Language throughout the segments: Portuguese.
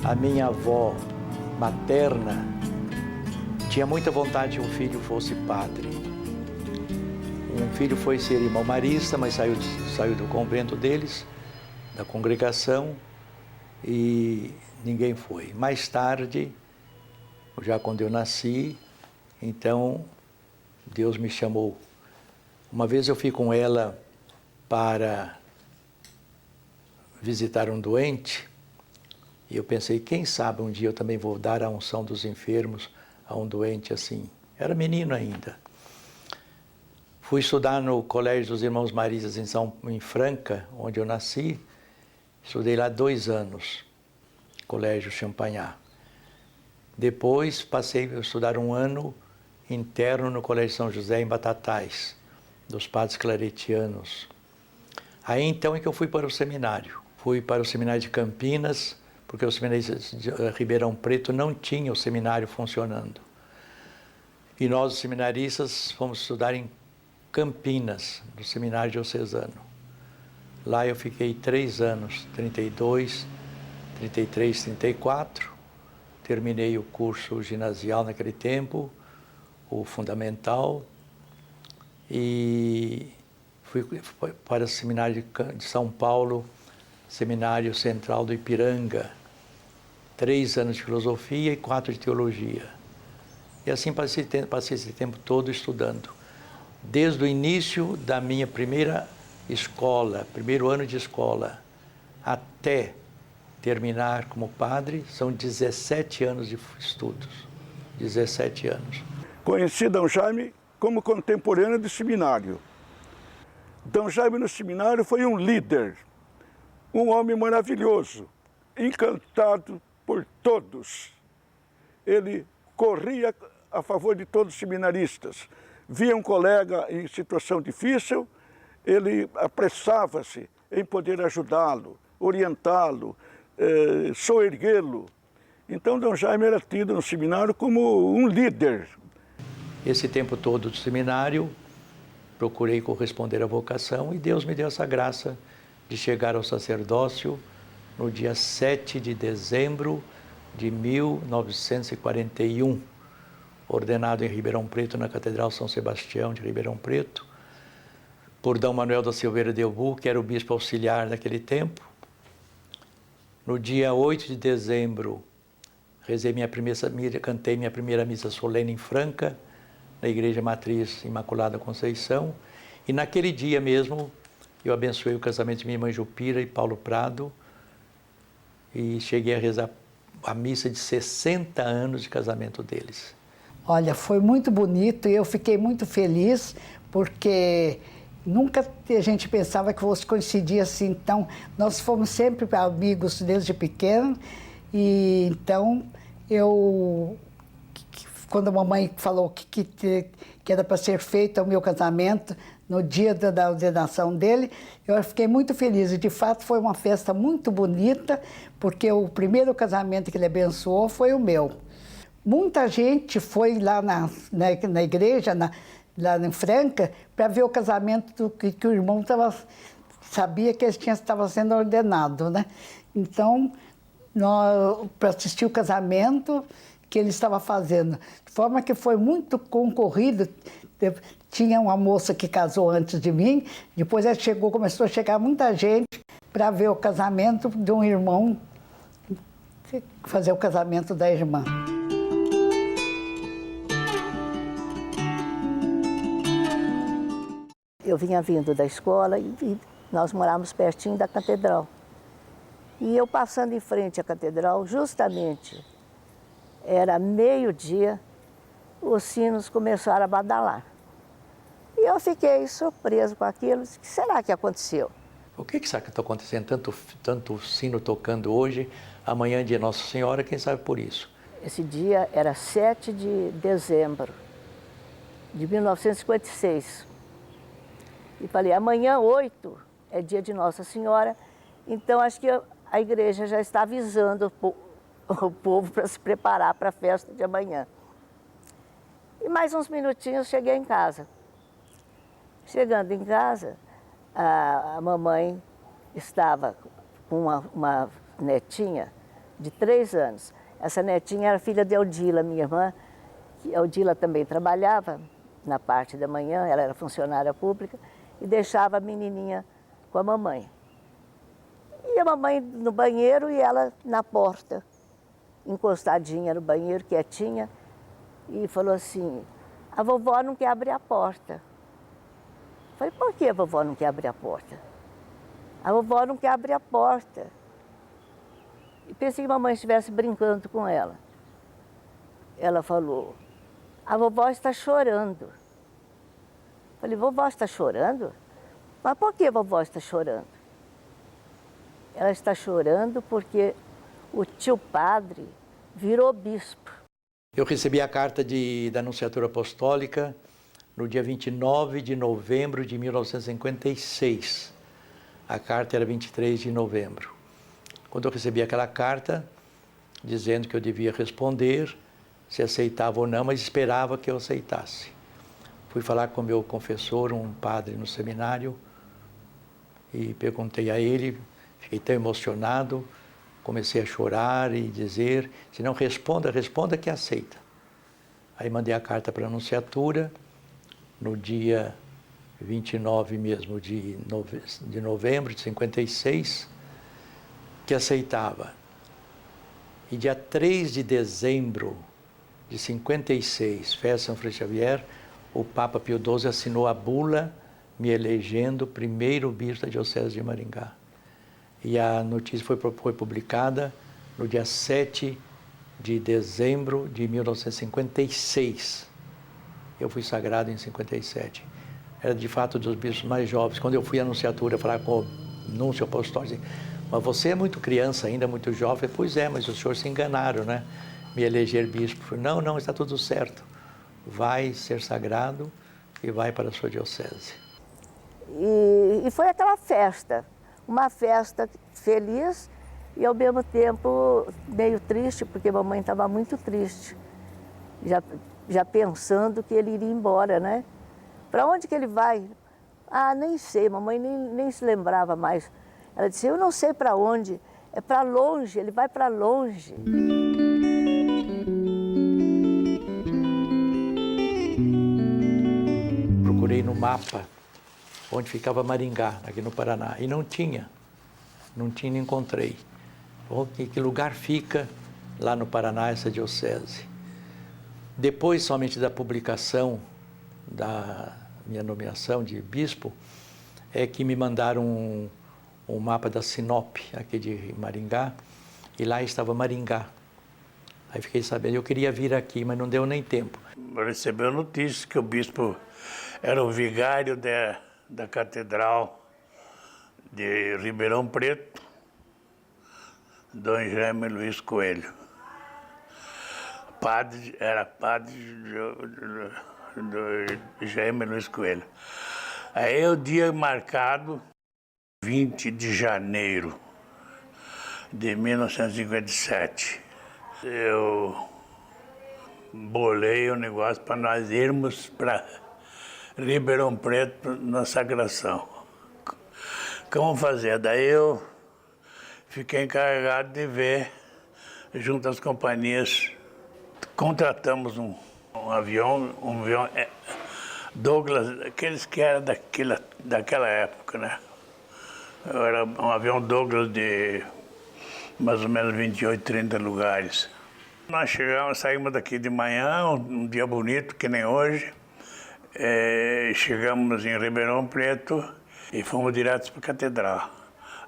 a minha avó materna tinha muita vontade que um filho fosse padre. Um filho foi ser irmão marista, mas saiu do convento deles, da congregação, e ninguém foi. Mais tarde, já quando eu nasci, então Deus me chamou. Uma vez eu fui com ela para visitar um doente, e eu pensei, quem sabe um dia eu também vou dar a unção dos enfermos a um doente assim. Era menino ainda. Fui estudar no Colégio dos Irmãos Maristas em Franca, onde eu nasci. Estudei lá 2 anos, Colégio Champagnat. Depois passei a estudar 1 ano interno no Colégio São José, em Batatais, dos padres claretianos. Aí então é que eu fui para o seminário. Fui para o seminário de Campinas, porque o seminário de Ribeirão Preto não tinha o seminário funcionando. E nós, os seminaristas, fomos estudar em Campinas, no seminário diocesano. Lá eu fiquei 3 anos, 32, 33, 34. Terminei o curso ginasial naquele tempo, o fundamental, e fui para o seminário de São Paulo, Seminário Central do Ipiranga, 3 anos de filosofia e 4 de teologia. E assim passei esse tempo todo estudando. Desde o início da minha primeira escola, primeiro ano de escola, até terminar como padre, são 17 anos de estudos. 17 anos. Conheci D. Jaime como contemporâneo do seminário. D. Jaime no seminário foi um líder, um homem maravilhoso, encantado por todos. Ele corria a favor de todos os seminaristas. Via um colega em situação difícil, ele apressava-se em poder ajudá-lo, orientá-lo, soerguê-lo. Então, D. Jaime era tido no seminário como um líder. Esse tempo todo do seminário, procurei corresponder à vocação e Deus me deu essa graça de chegar ao sacerdócio no dia 7 de dezembro de 1941, ordenado em Ribeirão Preto, na Catedral São Sebastião de Ribeirão Preto, por D. Manuel da Silveira de Obu, que era o bispo auxiliar naquele tempo. No dia 8 de dezembro, cantei minha primeira missa solene em Franca, na Igreja Matriz Imaculada Conceição, e naquele dia mesmo eu abençoei o casamento de minha irmã Jupira e Paulo Prado, e cheguei a rezar a missa de 60 anos de casamento deles. Olha, foi muito bonito e eu fiquei muito feliz, porque nunca a gente pensava que fosse coincidir assim. Então, nós fomos sempre amigos desde pequeno, e então quando a mamãe falou que era para ser feito o meu casamento, no dia da ordenação dele, eu fiquei muito feliz. E, de fato, foi uma festa muito bonita, porque o primeiro casamento que ele abençoou foi o meu. Muita gente foi lá na igreja, lá em Franca, para ver o casamento que o irmão sabia que ele estava sendo ordenado, né? Então, para assistir o casamento que ele estava fazendo. De forma que foi muito concorrido. Tinha uma moça que casou antes de mim, depois começou a chegar muita gente para ver o casamento de um irmão, fazer o casamento da irmã. Eu vinha vindo da escola e nós morávamos pertinho da catedral. E eu passando em frente à catedral, justamente, era meio-dia, os sinos começaram a badalar. E eu fiquei surpreso com aquilo. O que será que aconteceu? O que será que está acontecendo? Tanto sino tocando hoje, amanhã é dia Nossa Senhora, quem sabe por isso? Esse dia era 7 de dezembro de 1956. E falei, amanhã 8 é dia de Nossa Senhora, então acho que a igreja já está avisando o povo para se preparar para a festa de amanhã. E mais uns minutinhos cheguei em casa. Chegando em casa, a mamãe estava com uma netinha de 3 anos. Essa netinha era filha de Eudila, minha irmã. Que Eudila também trabalhava na parte da manhã, ela era funcionária pública, e deixava a menininha com a mamãe. E a mamãe no banheiro e ela na porta, encostadinha no banheiro, quietinha, e falou assim, a vovó não quer abrir a porta. Eu falei, por que a vovó não quer abrir a porta? A vovó não quer abrir a porta. E pensei que a mamãe estivesse brincando com ela. Ela falou, a vovó está chorando. Eu falei, vovó está chorando? Mas por que a vovó está chorando? Ela está chorando porque o tio padre virou bispo. Eu recebi a carta da Anunciatura Apostólica no dia 29 de novembro de 1956. A carta era 23 de novembro. Quando eu recebi aquela carta, dizendo que eu devia responder, se aceitava ou não, mas esperava que eu aceitasse. Fui falar com meu confessor, um padre no seminário, e perguntei a ele, fiquei tão emocionado, comecei a chorar e dizer, se não responda, responda que aceita. Aí mandei a carta para a Anunciatura, no dia 29 mesmo de novembro de 56, que aceitava. E dia 3 de dezembro de 56, festa São Francisco Xavier, o Papa Pio XII assinou a bula me elegendo primeiro bispo da Diocese de Maringá. E a notícia foi publicada no dia 7 de dezembro de 1956. Eu fui sagrado em 57. Era de fato dos bispos mais jovens. Quando eu fui à Anunciatura falar com o núncio apostólico, mas você é muito criança ainda, muito jovem. Pois é, mas os senhores se enganaram, né? Me eleger bispo. Falei, não, está tudo certo. Vai ser sagrado e vai para a sua diocese. E foi aquela festa, uma festa feliz e ao mesmo tempo meio triste, porque a mamãe estava muito triste, já pensando que ele iria embora, né? Para onde que ele vai? Ah, nem sei, mamãe nem se lembrava mais. Ela disse, eu não sei para onde, é para longe, ele vai para longe. Procurei no mapa onde ficava Maringá, aqui no Paraná, e não tinha, encontrei. Que lugar fica lá no Paraná essa diocese? Depois somente da publicação da minha nomeação de bispo, é que me mandaram um mapa da Sinop, aqui de Maringá, e lá estava Maringá. Aí fiquei sabendo, eu queria vir aqui, mas não deu nem tempo. Recebeu notícia que o bispo era o vigário da Catedral de Ribeirão Preto, Dom Jaime Luiz Coelho. Era padre do Jaime Luiz Coelho. Aí o dia marcado, 20 de janeiro de 1957. Eu bolei o negócio para nós irmos para Ribeirão Preto na sagração. Como fazer? Daí eu fiquei encarregado de ver, junto às companhias, contratamos um avião Douglas, aqueles que eram daquela época, né? Era um avião Douglas de mais ou menos 28, 30 lugares. Nós saímos daqui de manhã, um dia bonito, que nem hoje. Chegamos em Ribeirão Preto e fomos direto para a Catedral.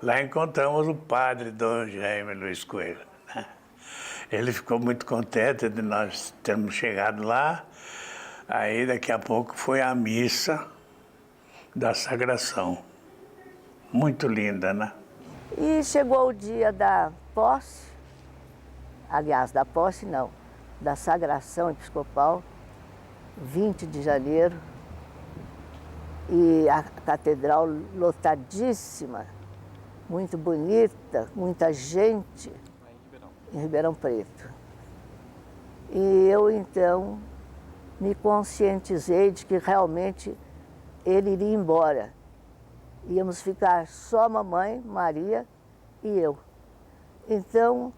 Lá encontramos o padre Dom Jaime Luiz Coelho, né? Ele ficou muito contente de nós termos chegado lá. Aí daqui a pouco foi a missa da sagração. Muito linda, né? E chegou o dia da posse, aliás, da posse não, da sagração episcopal, 20 de janeiro, e a catedral lotadíssima, muito bonita, muita gente, em Ribeirão Preto. E eu, então, me conscientizei de que realmente ele iria embora. Íamos ficar só a mamãe, Maria e eu. Então,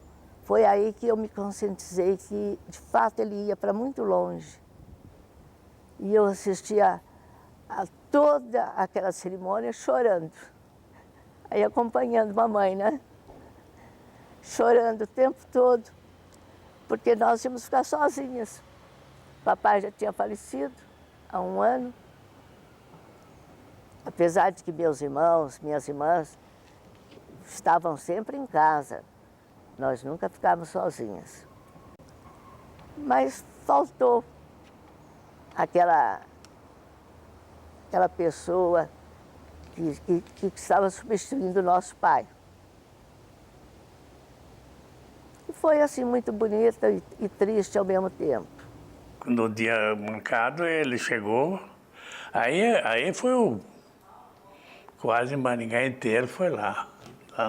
Foi aí que eu me conscientizei que, de fato, ele ia para muito longe. E eu assistia a toda aquela cerimônia chorando. Aí acompanhando mamãe, né? Chorando o tempo todo, porque nós íamos ficar sozinhas. Papai já tinha falecido há 1 ano. Apesar de que meus irmãos, minhas irmãs estavam sempre em casa. Nós nunca ficávamos sozinhas. Mas faltou aquela pessoa que estava substituindo o nosso pai. E foi assim muito bonita e triste ao mesmo tempo. No dia marcado ele chegou, aí foi quase Maringá inteiro foi lá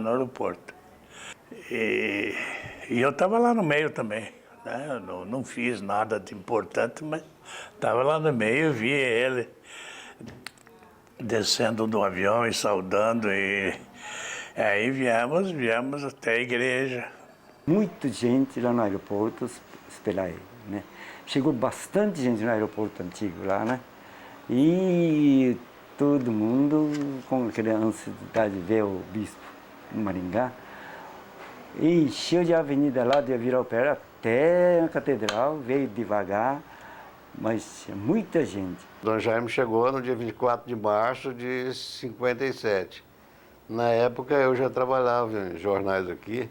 no aeroporto. E eu estava lá no meio também, né? Eu não fiz nada de importante, mas estava lá no meio, vi ele descendo do avião e saudando, e aí viemos até a igreja. Muita gente lá no aeroporto esperar ele, né? Chegou bastante gente no aeroporto antigo lá, né? E todo mundo com aquela ansiedade de ver o bispo em Maringá. E encheu de avenida lá de Ibirapuera até a catedral, veio devagar, mas muita gente. Dom Jaime chegou no dia 24 de março de 57. Na época eu já trabalhava em jornais aqui,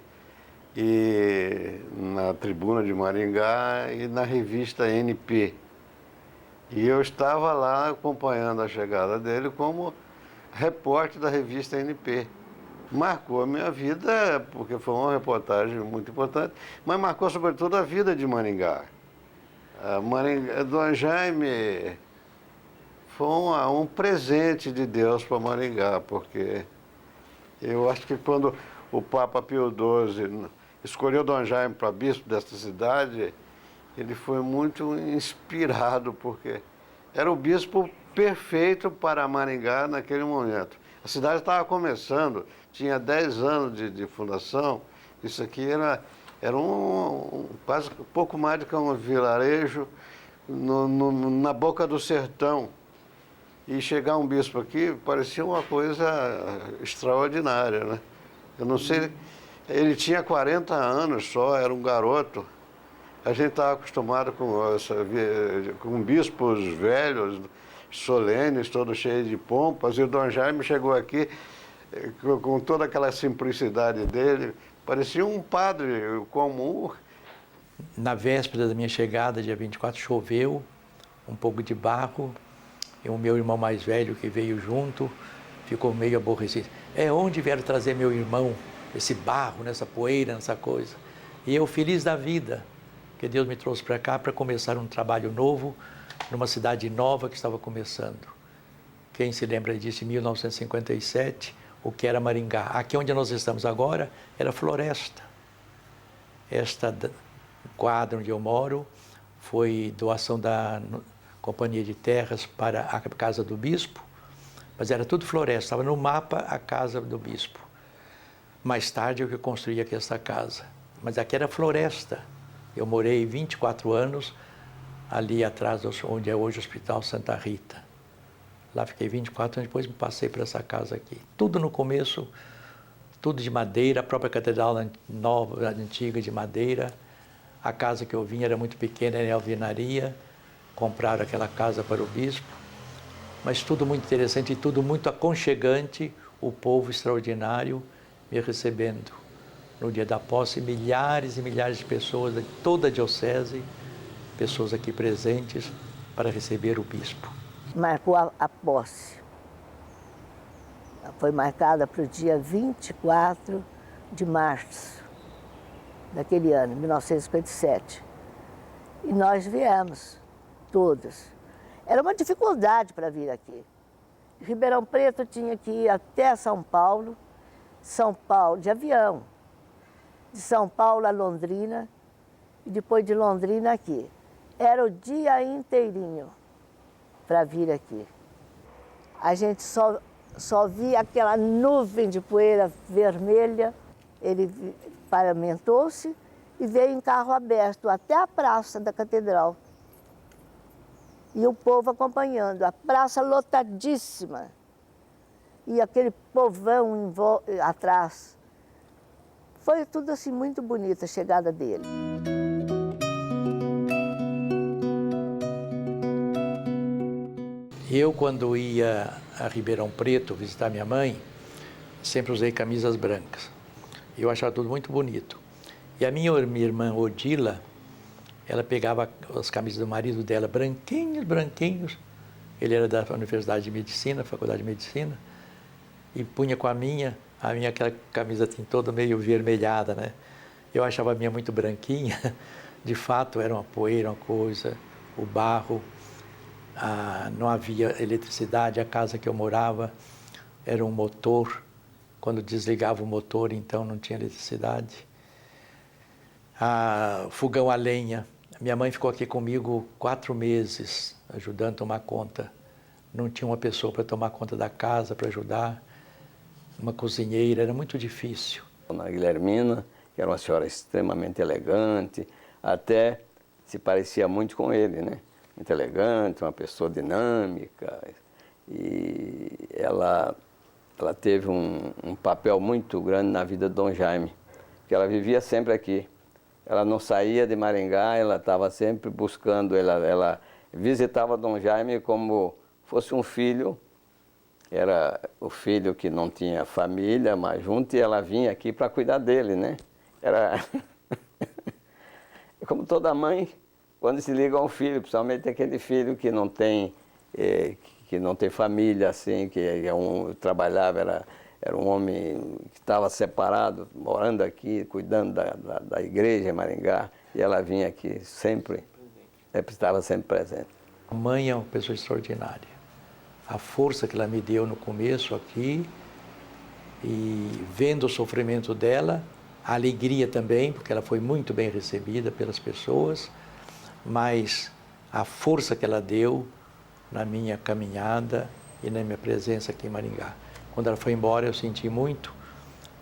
e na Tribuna de Maringá e na revista NP. E eu estava lá acompanhando a chegada dele como repórter da revista NP. Marcou a minha vida, porque foi uma reportagem muito importante, mas marcou sobretudo a vida de Maringá. Dom Jaime foi um presente de Deus para Maringá, porque eu acho que quando o Papa Pio XII escolheu Dom Jaime para bispo desta cidade, ele foi muito inspirado, porque era o bispo perfeito para Maringá naquele momento. A cidade estava começando, tinha 10 anos de fundação, isso aqui era quase pouco mais do que um vilarejo na boca do sertão. E chegar um bispo aqui parecia uma coisa extraordinária, né? Eu não sei, ele tinha 40 anos só, era um garoto. A gente estava acostumado com bispos velhos, solenes, todos cheios de pompas, e o Dom Jaime chegou aqui com toda aquela simplicidade dele, parecia um padre comum. Na véspera da minha chegada, dia 24, choveu, um pouco de barro, e o meu irmão mais velho que veio junto ficou meio aborrecido. Onde vieram trazer meu irmão, esse barro, nessa poeira, nessa coisa? E eu feliz da vida, que Deus me trouxe para cá para começar um trabalho novo, numa cidade nova que estava começando. Quem se lembra disso, em 1957, o que era Maringá? Aqui onde nós estamos agora era floresta. Esta quadra onde eu moro foi doação da Companhia de Terras para a casa do bispo, mas era tudo floresta, estava no mapa a casa do bispo. Mais tarde eu que construí aqui essa casa, mas aqui era floresta. Eu morei 24 anos ali atrás, onde é hoje o Hospital Santa Rita. Lá fiquei 24 anos, depois me passei para essa casa aqui. Tudo no começo, tudo de madeira, a própria catedral nova, antiga de madeira. A casa que eu vim era muito pequena, era em alvenaria. Compraram aquela casa para o bispo. Mas tudo muito interessante e tudo muito aconchegante, o povo extraordinário me recebendo. No dia da posse, milhares e milhares de pessoas de toda a diocese, pessoas aqui presentes para receber o bispo. Marcou a posse. Foi marcada para o dia 24 de março daquele ano, 1957. E nós viemos, todos. Era uma dificuldade para vir aqui. Ribeirão Preto tinha que ir até São Paulo de avião. De São Paulo a Londrina e depois de Londrina aqui. Era o dia inteirinho para vir aqui. A gente só via aquela nuvem de poeira vermelha. Ele paramentou-se e veio em carro aberto até a praça da catedral. E o povo acompanhando, a praça lotadíssima. E aquele povão atrás. Foi tudo assim muito bonito a chegada dele. Eu, quando ia a Ribeirão Preto visitar minha mãe, sempre usei camisas brancas. Eu achava tudo muito bonito. E a minha irmã Odila, ela pegava as camisas do marido dela, branquinhos, branquinhos. Ele era da Universidade de Medicina, Faculdade de Medicina, e punha com a minha aquela camisa assim, toda meio vermelhada, né? Eu achava a minha muito branquinha. De fato, era uma poeira, uma coisa, o barro. Não havia eletricidade, a casa que eu morava era um motor. Quando desligava o motor, então não tinha eletricidade. Fogão a lenha. Minha mãe ficou aqui comigo 4 meses, ajudando a tomar conta. Não tinha uma pessoa para tomar conta da casa, para ajudar. Uma cozinheira, era muito difícil. Dona Guilhermina, que era uma senhora extremamente elegante, até se parecia muito com ele, né? Muito elegante, uma pessoa dinâmica. E ela teve um papel muito grande na vida de Dom Jaime, porque ela vivia sempre aqui. Ela não saía de Maringá, ela estava sempre buscando, ela visitava Dom Jaime como fosse um filho. Era o filho que não tinha família, mas junto, e ela vinha aqui para cuidar dele, né? Era como toda mãe, quando se liga a um filho, principalmente aquele filho que não tem família, assim, que trabalhava, era um homem que estava separado, morando aqui, cuidando da igreja em Maringá, e ela vinha aqui sempre, estava sempre presente. A mãe é uma pessoa extraordinária. A força que ela me deu no começo aqui, e vendo o sofrimento dela, a alegria também, porque ela foi muito bem recebida pelas pessoas, mas a força que ela deu na minha caminhada e na minha presença aqui em Maringá. Quando ela foi embora eu senti muito,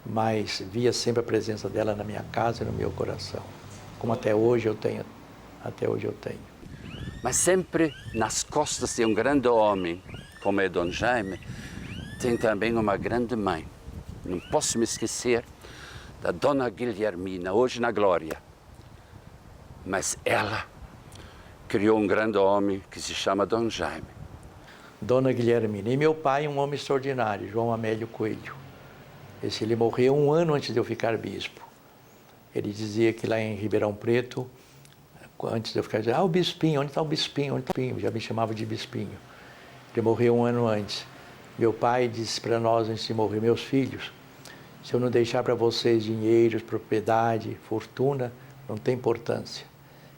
mas via sempre a presença dela na minha casa e no meu coração, como até hoje eu tenho. Mas sempre nas costas de um grande homem, como é Dom Jaime, tem também uma grande mãe. Não posso me esquecer da Dona Guilhermina, hoje na glória. Mas ela criou um grande homem que se chama Dom Jaime. Dona Guilhermina. E meu pai, um homem extraordinário, João Amélio Coelho. Ele morreu 1 ano antes de eu ficar bispo. Ele dizia que lá em Ribeirão Preto, antes de eu ficar, dizia, o bispinho, onde está o bispinho? Onde está o bispinho? Já me chamava de bispinho. Ele morreu 1 ano antes. Meu pai disse para nós, antes de morrer, meus filhos, se eu não deixar para vocês dinheiro, propriedade, fortuna, não tem importância.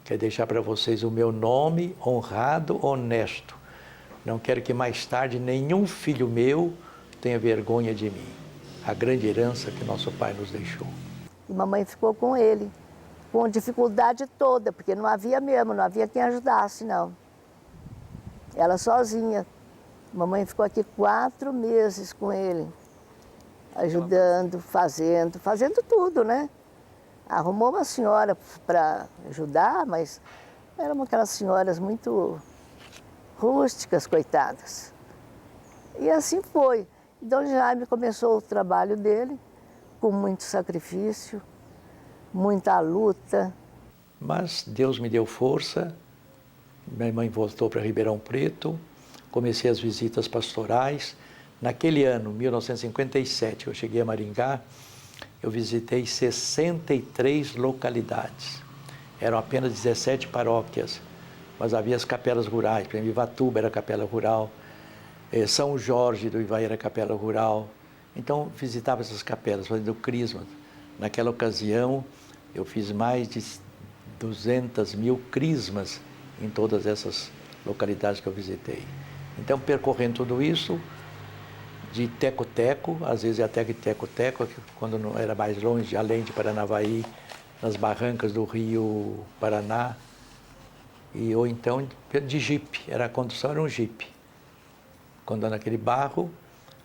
Quero deixar para vocês o meu nome honrado, honesto. Não quero que mais tarde nenhum filho meu tenha vergonha de mim. A grande herança que nosso pai nos deixou. E mamãe ficou com ele, com dificuldade toda, porque não havia quem ajudasse, não. Ela sozinha. Mamãe ficou aqui 4 meses com ele, ajudando, fazendo tudo, né? Arrumou uma senhora para ajudar, mas eram aquelas senhoras muito rústicas, coitadas. E assim foi. Dom Jaime começou o trabalho dele com muito sacrifício, muita luta. Mas Deus me deu força, minha mãe voltou para Ribeirão Preto, comecei as visitas pastorais. Naquele ano, 1957, eu cheguei a Maringá, eu visitei 63 localidades. Eram apenas 17 paróquias, mas havia as capelas rurais. Por exemplo, Ivatuba era capela rural, São Jorge do Ivaí era capela rural. Então, visitava essas capelas, fazendo crisma. Naquela ocasião, eu fiz mais de 200.000 crismas em todas essas localidades que eu visitei. Então, percorrendo tudo isso, de teco-teco, às vezes até que teco-teco, quando não era mais longe, além de Paranavaí, nas barrancas do Rio Paraná, ou então de jipe, a condução era um jipe. Quando naquele barro,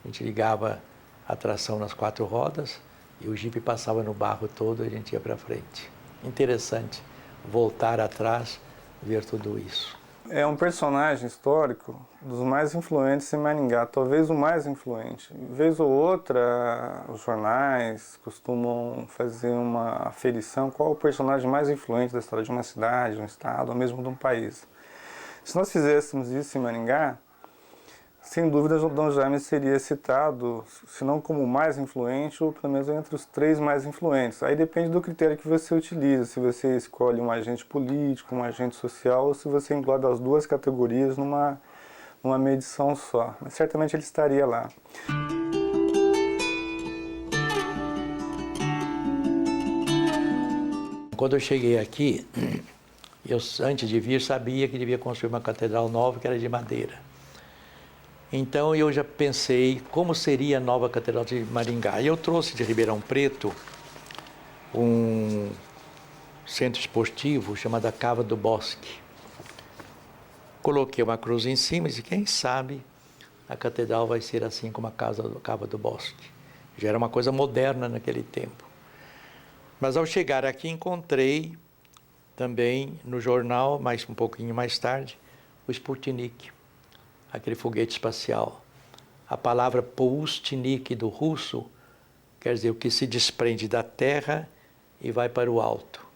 a gente ligava a tração nas 4 rodas e o jipe passava no barro todo e a gente ia para frente. interessante voltar atrás, ver tudo isso. É um personagem histórico dos mais influentes em Maringá, talvez o mais influente. Vez ou outra, os jornais costumam fazer uma aferição qual é o personagem mais influente da história de uma cidade, de um estado, ou mesmo de um país. Se nós fizéssemos isso em Maringá, sem dúvida, Dom Jaime seria citado, se não como o mais influente, ou pelo menos entre os 3 mais influentes. Aí depende do critério que você utiliza, se você escolhe um agente político, um agente social, ou se você engloba as 2 categorias numa medição só. Mas certamente ele estaria lá. Quando eu cheguei aqui, eu, antes de vir, sabia que devia construir uma catedral nova, que era de madeira. Então eu já pensei como seria a nova Catedral de Maringá. E eu trouxe de Ribeirão Preto um centro esportivo chamado Cava do Bosque. Coloquei uma cruz em cima e disse, quem sabe a catedral vai ser assim como a Cava do Bosque. Já era uma coisa moderna naquele tempo. Mas ao chegar aqui encontrei também no jornal, um pouquinho mais tarde, o Sputnik, aquele foguete espacial. A palavra Poustnik do russo quer dizer o que se desprende da terra e vai para o alto.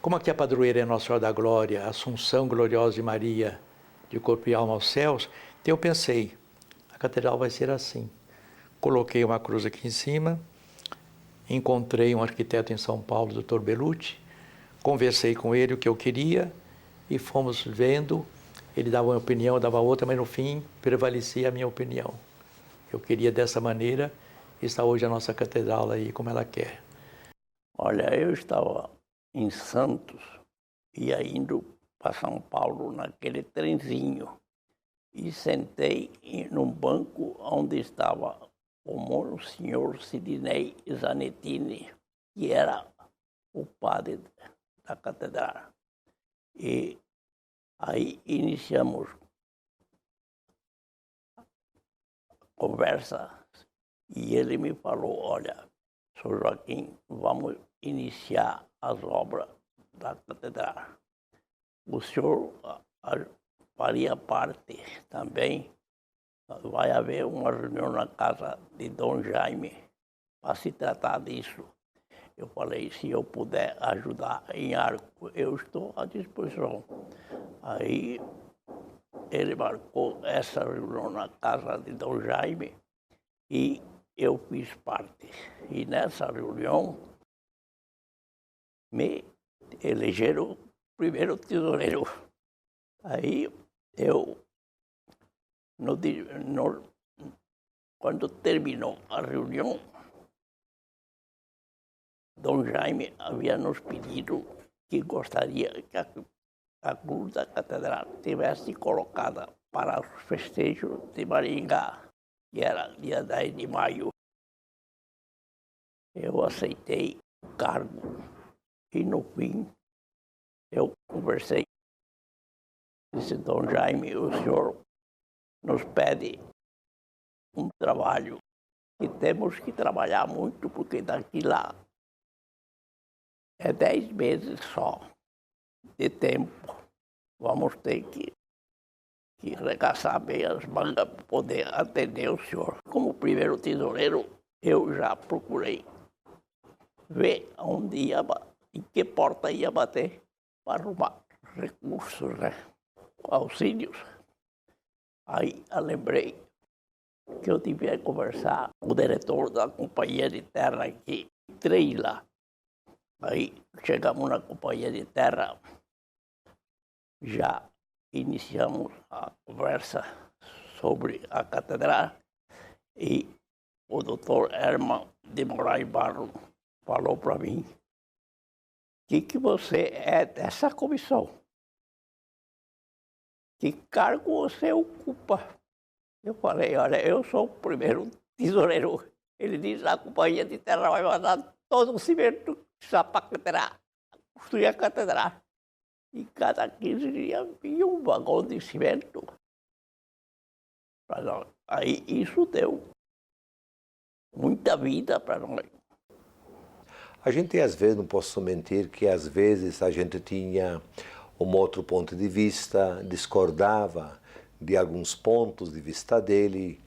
Como aqui a padroeira é Nossa Senhora da Glória, a Assunção Gloriosa de Maria, de corpo e alma aos céus, então eu pensei, a catedral vai ser assim. Coloquei uma cruz aqui em cima, encontrei um arquiteto em São Paulo, Dr. Bellucci, conversei com ele o que eu queria e fomos vendo. Ele dava uma opinião, eu dava outra, mas no fim prevalecia a minha opinião. Eu queria dessa maneira e está hoje a nossa catedral aí como ela quer. Olha, eu estava em Santos, ia indo para São Paulo naquele trenzinho e sentei num banco onde estava o Monsenhor Sidney Zanettini, que era o padre da catedral. E aí iniciamos a conversa e ele me falou, olha, Sr. Joaquim, vamos iniciar as obras da catedral. O senhor faria parte também, vai haver uma reunião na casa de Dom Jaime para se tratar disso. Eu falei, se eu puder ajudar em Arco, eu estou à disposição. Aí ele marcou essa reunião na casa de Dom Jaime e eu fiz parte. E nessa reunião me elegeram primeiro tesoureiro. Aí eu, quando terminou a reunião, Dom Jaime havia nos pedido que gostaria que a cruz da catedral tivesse colocada para os festejos de Maringá, que era dia 10 de maio. Eu aceitei o cargo e, no fim, eu conversei. Disse, Dom Jaime, o senhor nos pede um trabalho que temos que trabalhar muito, porque daqui lá é 10 meses só de tempo. Vamos ter que arregaçar bem as mangas para poder atender o senhor. Como primeiro tesoureiro, eu já procurei ver onde ia, em que porta ia bater para arrumar recursos, né? Auxílios. Aí eu lembrei que eu devia conversar com o diretor da companhia de terra aqui, entrei lá. Aí chegamos na companhia de terra, já iniciamos a conversa sobre a catedral e o doutor Herman de Moraes Barro falou para mim que você é dessa comissão, que cargo você ocupa. Eu falei, olha, eu sou o primeiro tesoureiro. Ele disse, a companhia de terra vai mandar todo o cimento só para a catedral, construir a catedral. E cada 15 dias vinha um vagão de cimento. Aí isso deu muita vida para nós. A gente, às vezes, não posso mentir que, às vezes, a gente tinha um outro ponto de vista, discordava de alguns pontos de vista dele.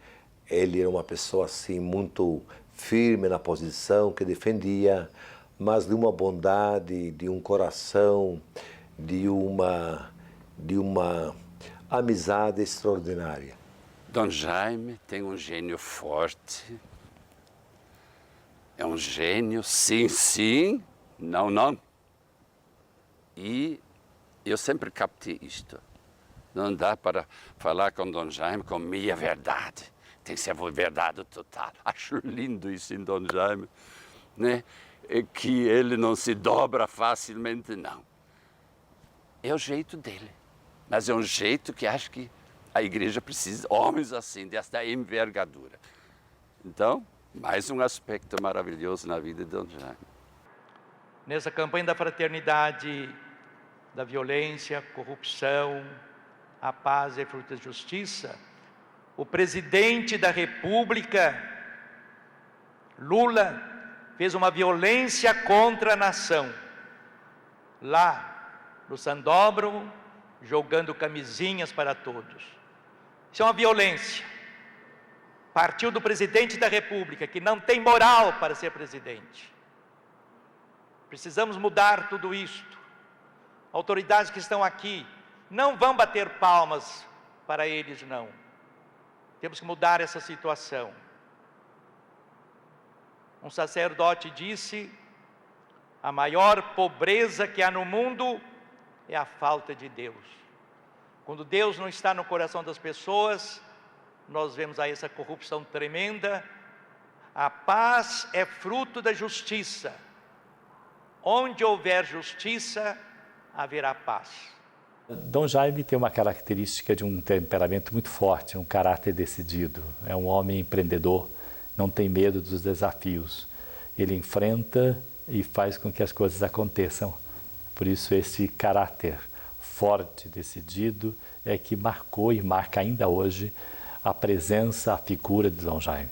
Ele era uma pessoa, assim, muito firme na posição que defendia, mas de uma bondade, de um coração, de uma amizade extraordinária. Dom Jaime tem um gênio forte. É um gênio, sim, sim, não, não. E eu sempre captei isto. Não dá para falar com Dom Jaime com meia verdade. Tem que ser a verdade total. Acho lindo isso em Dom Jaime, né? Que ele não se dobra facilmente, não. É o jeito dele. Mas é um jeito que acho que a igreja precisa, homens assim, desta envergadura. Então, mais um aspecto maravilhoso na vida de Dom Jaime. Nessa campanha da fraternidade, da violência, corrupção, a paz e a fruta da justiça, o presidente da República, Lula, fez uma violência contra a nação. Lá, no Sandódromo, jogando camisinhas para todos. Isso é uma violência. Partiu do presidente da República, que não tem moral para ser presidente. Precisamos mudar tudo isto. Autoridades que estão aqui, não vão bater palmas para eles, não. Temos que mudar essa situação. Um sacerdote disse: a maior pobreza que há no mundo é a falta de Deus. Quando Deus não está no coração das pessoas, nós vemos aí essa corrupção tremenda. A paz é fruto da justiça. Onde houver justiça, haverá paz. Dom Jaime tem uma característica de um temperamento muito forte, um caráter decidido. É um homem empreendedor, não tem medo dos desafios. Ele enfrenta e faz com que as coisas aconteçam. Por isso esse caráter forte, decidido, é que marcou e marca ainda hoje a presença, a figura de Dom Jaime.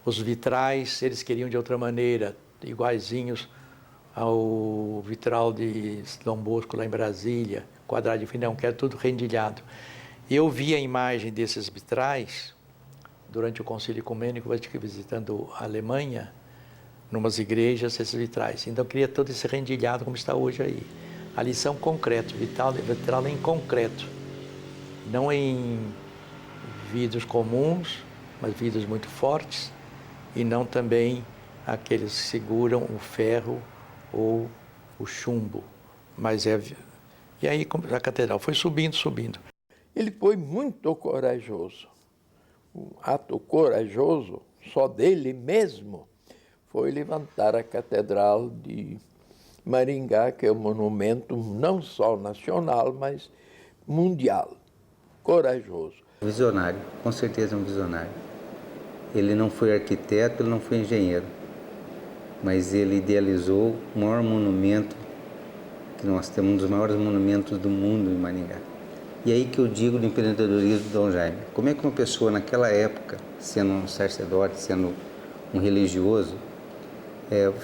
Os vitrais, eles queriam de outra maneira, iguaizinhos ao vitral de Dom Bosco lá em Brasília, quadrado de fim, não, quero tudo rendilhado. Eu vi a imagem desses vitrais durante o Concílio Ecumênico, visitando a Alemanha, numas igrejas, esses vitrais. Então eu queria todo esse rendilhado como está hoje aí. A lição concreta, vitral em concreto, não em vidros comuns, mas vidros muito fortes, e não também aqueles que seguram o ferro ou o chumbo. Mas e aí a catedral foi subindo, subindo. Ele foi muito corajoso. Um ato corajoso, só dele mesmo, foi levantar a Catedral de Maringá, que é um monumento não só nacional, mas mundial. Corajoso. Visionário, com certeza um visionário. Ele não foi arquiteto, ele não foi engenheiro, mas ele idealizou o maior monumento que nós temos, um dos maiores monumentos do mundo em Maringá. E aí que eu digo do empreendedorismo de Dom Jaime. Como é que uma pessoa naquela época, sendo um sacerdote, sendo um religioso,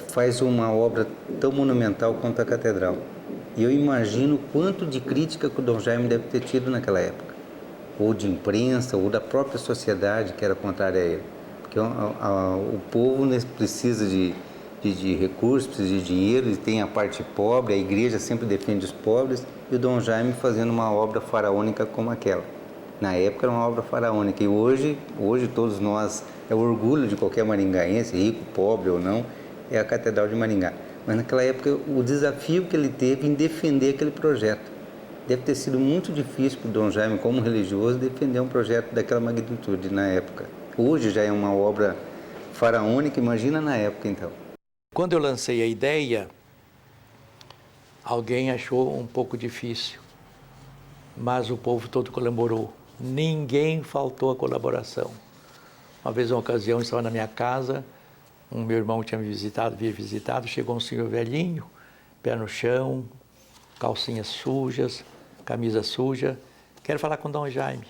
faz uma obra tão monumental quanto a catedral? E eu imagino quanto de crítica que o Dom Jaime deve ter tido naquela época, ou de imprensa, ou da própria sociedade que era contrária a ele. Porque o povo precisa de recursos, precisa de dinheiro, e tem a parte pobre, a igreja sempre defende os pobres, e o Dom Jaime fazendo uma obra faraônica como aquela. Na época era uma obra faraônica, e hoje todos nós, é o orgulho de qualquer maringaense, rico, pobre ou não, é a Catedral de Maringá. Mas naquela época o desafio que ele teve em defender aquele projeto. Deve ter sido muito difícil para o Dom Jaime, como religioso, defender um projeto daquela magnitude na época. Hoje já é uma obra faraônica, imagina na época então. Quando eu lancei a ideia, alguém achou um pouco difícil, mas o povo todo colaborou. Ninguém faltou a colaboração. Uma vez, uma ocasião, eu estava na minha casa, meu irmão tinha me visitado, chegou um senhor velhinho, pé no chão, calcinhas sujas, camisa suja, quero falar com Dom Jaime.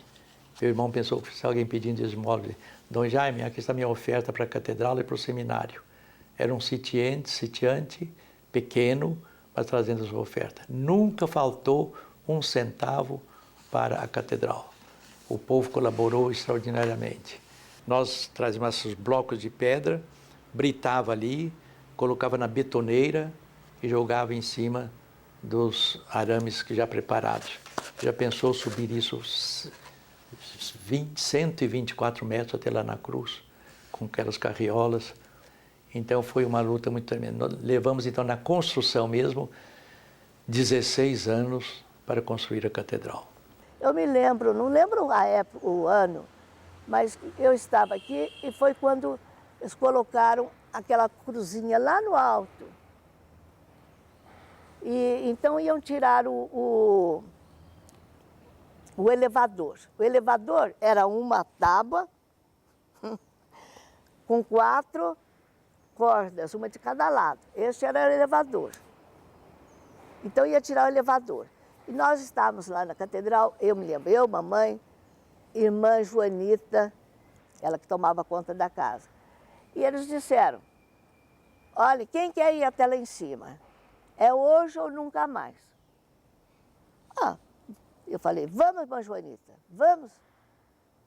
Meu irmão pensou que se alguém pedindo esmola, Dom Jaime, aqui está a minha oferta para a catedral e para o seminário. Era um sitiante pequeno, mas trazendo sua oferta. Nunca faltou um centavo para a catedral. O povo colaborou extraordinariamente. Nós trazíamos esses blocos de pedra, britava ali, colocava na betoneira e jogava em cima dos arames que já preparados. Já pensou subir isso 124 metros até lá na cruz, com aquelas carriolas? Então foi uma luta muito tremenda. Nós levamos então na construção mesmo 16 anos para construir a catedral. Eu me lembro, não lembro a época, o ano, mas eu estava aqui e foi quando eles colocaram aquela cruzinha lá no alto. E então iam tirar o elevador. O elevador era uma tábua com 4 cordas, uma de cada lado. Esse era o elevador. Então ia tirar o elevador. E nós estávamos lá na catedral, eu me lembro, eu, mamãe, irmã Joanita, ela que tomava conta da casa. E eles disseram, olha, quem quer ir até lá em cima? É hoje ou nunca mais? Eu falei, vamos, irmã Joanita, vamos.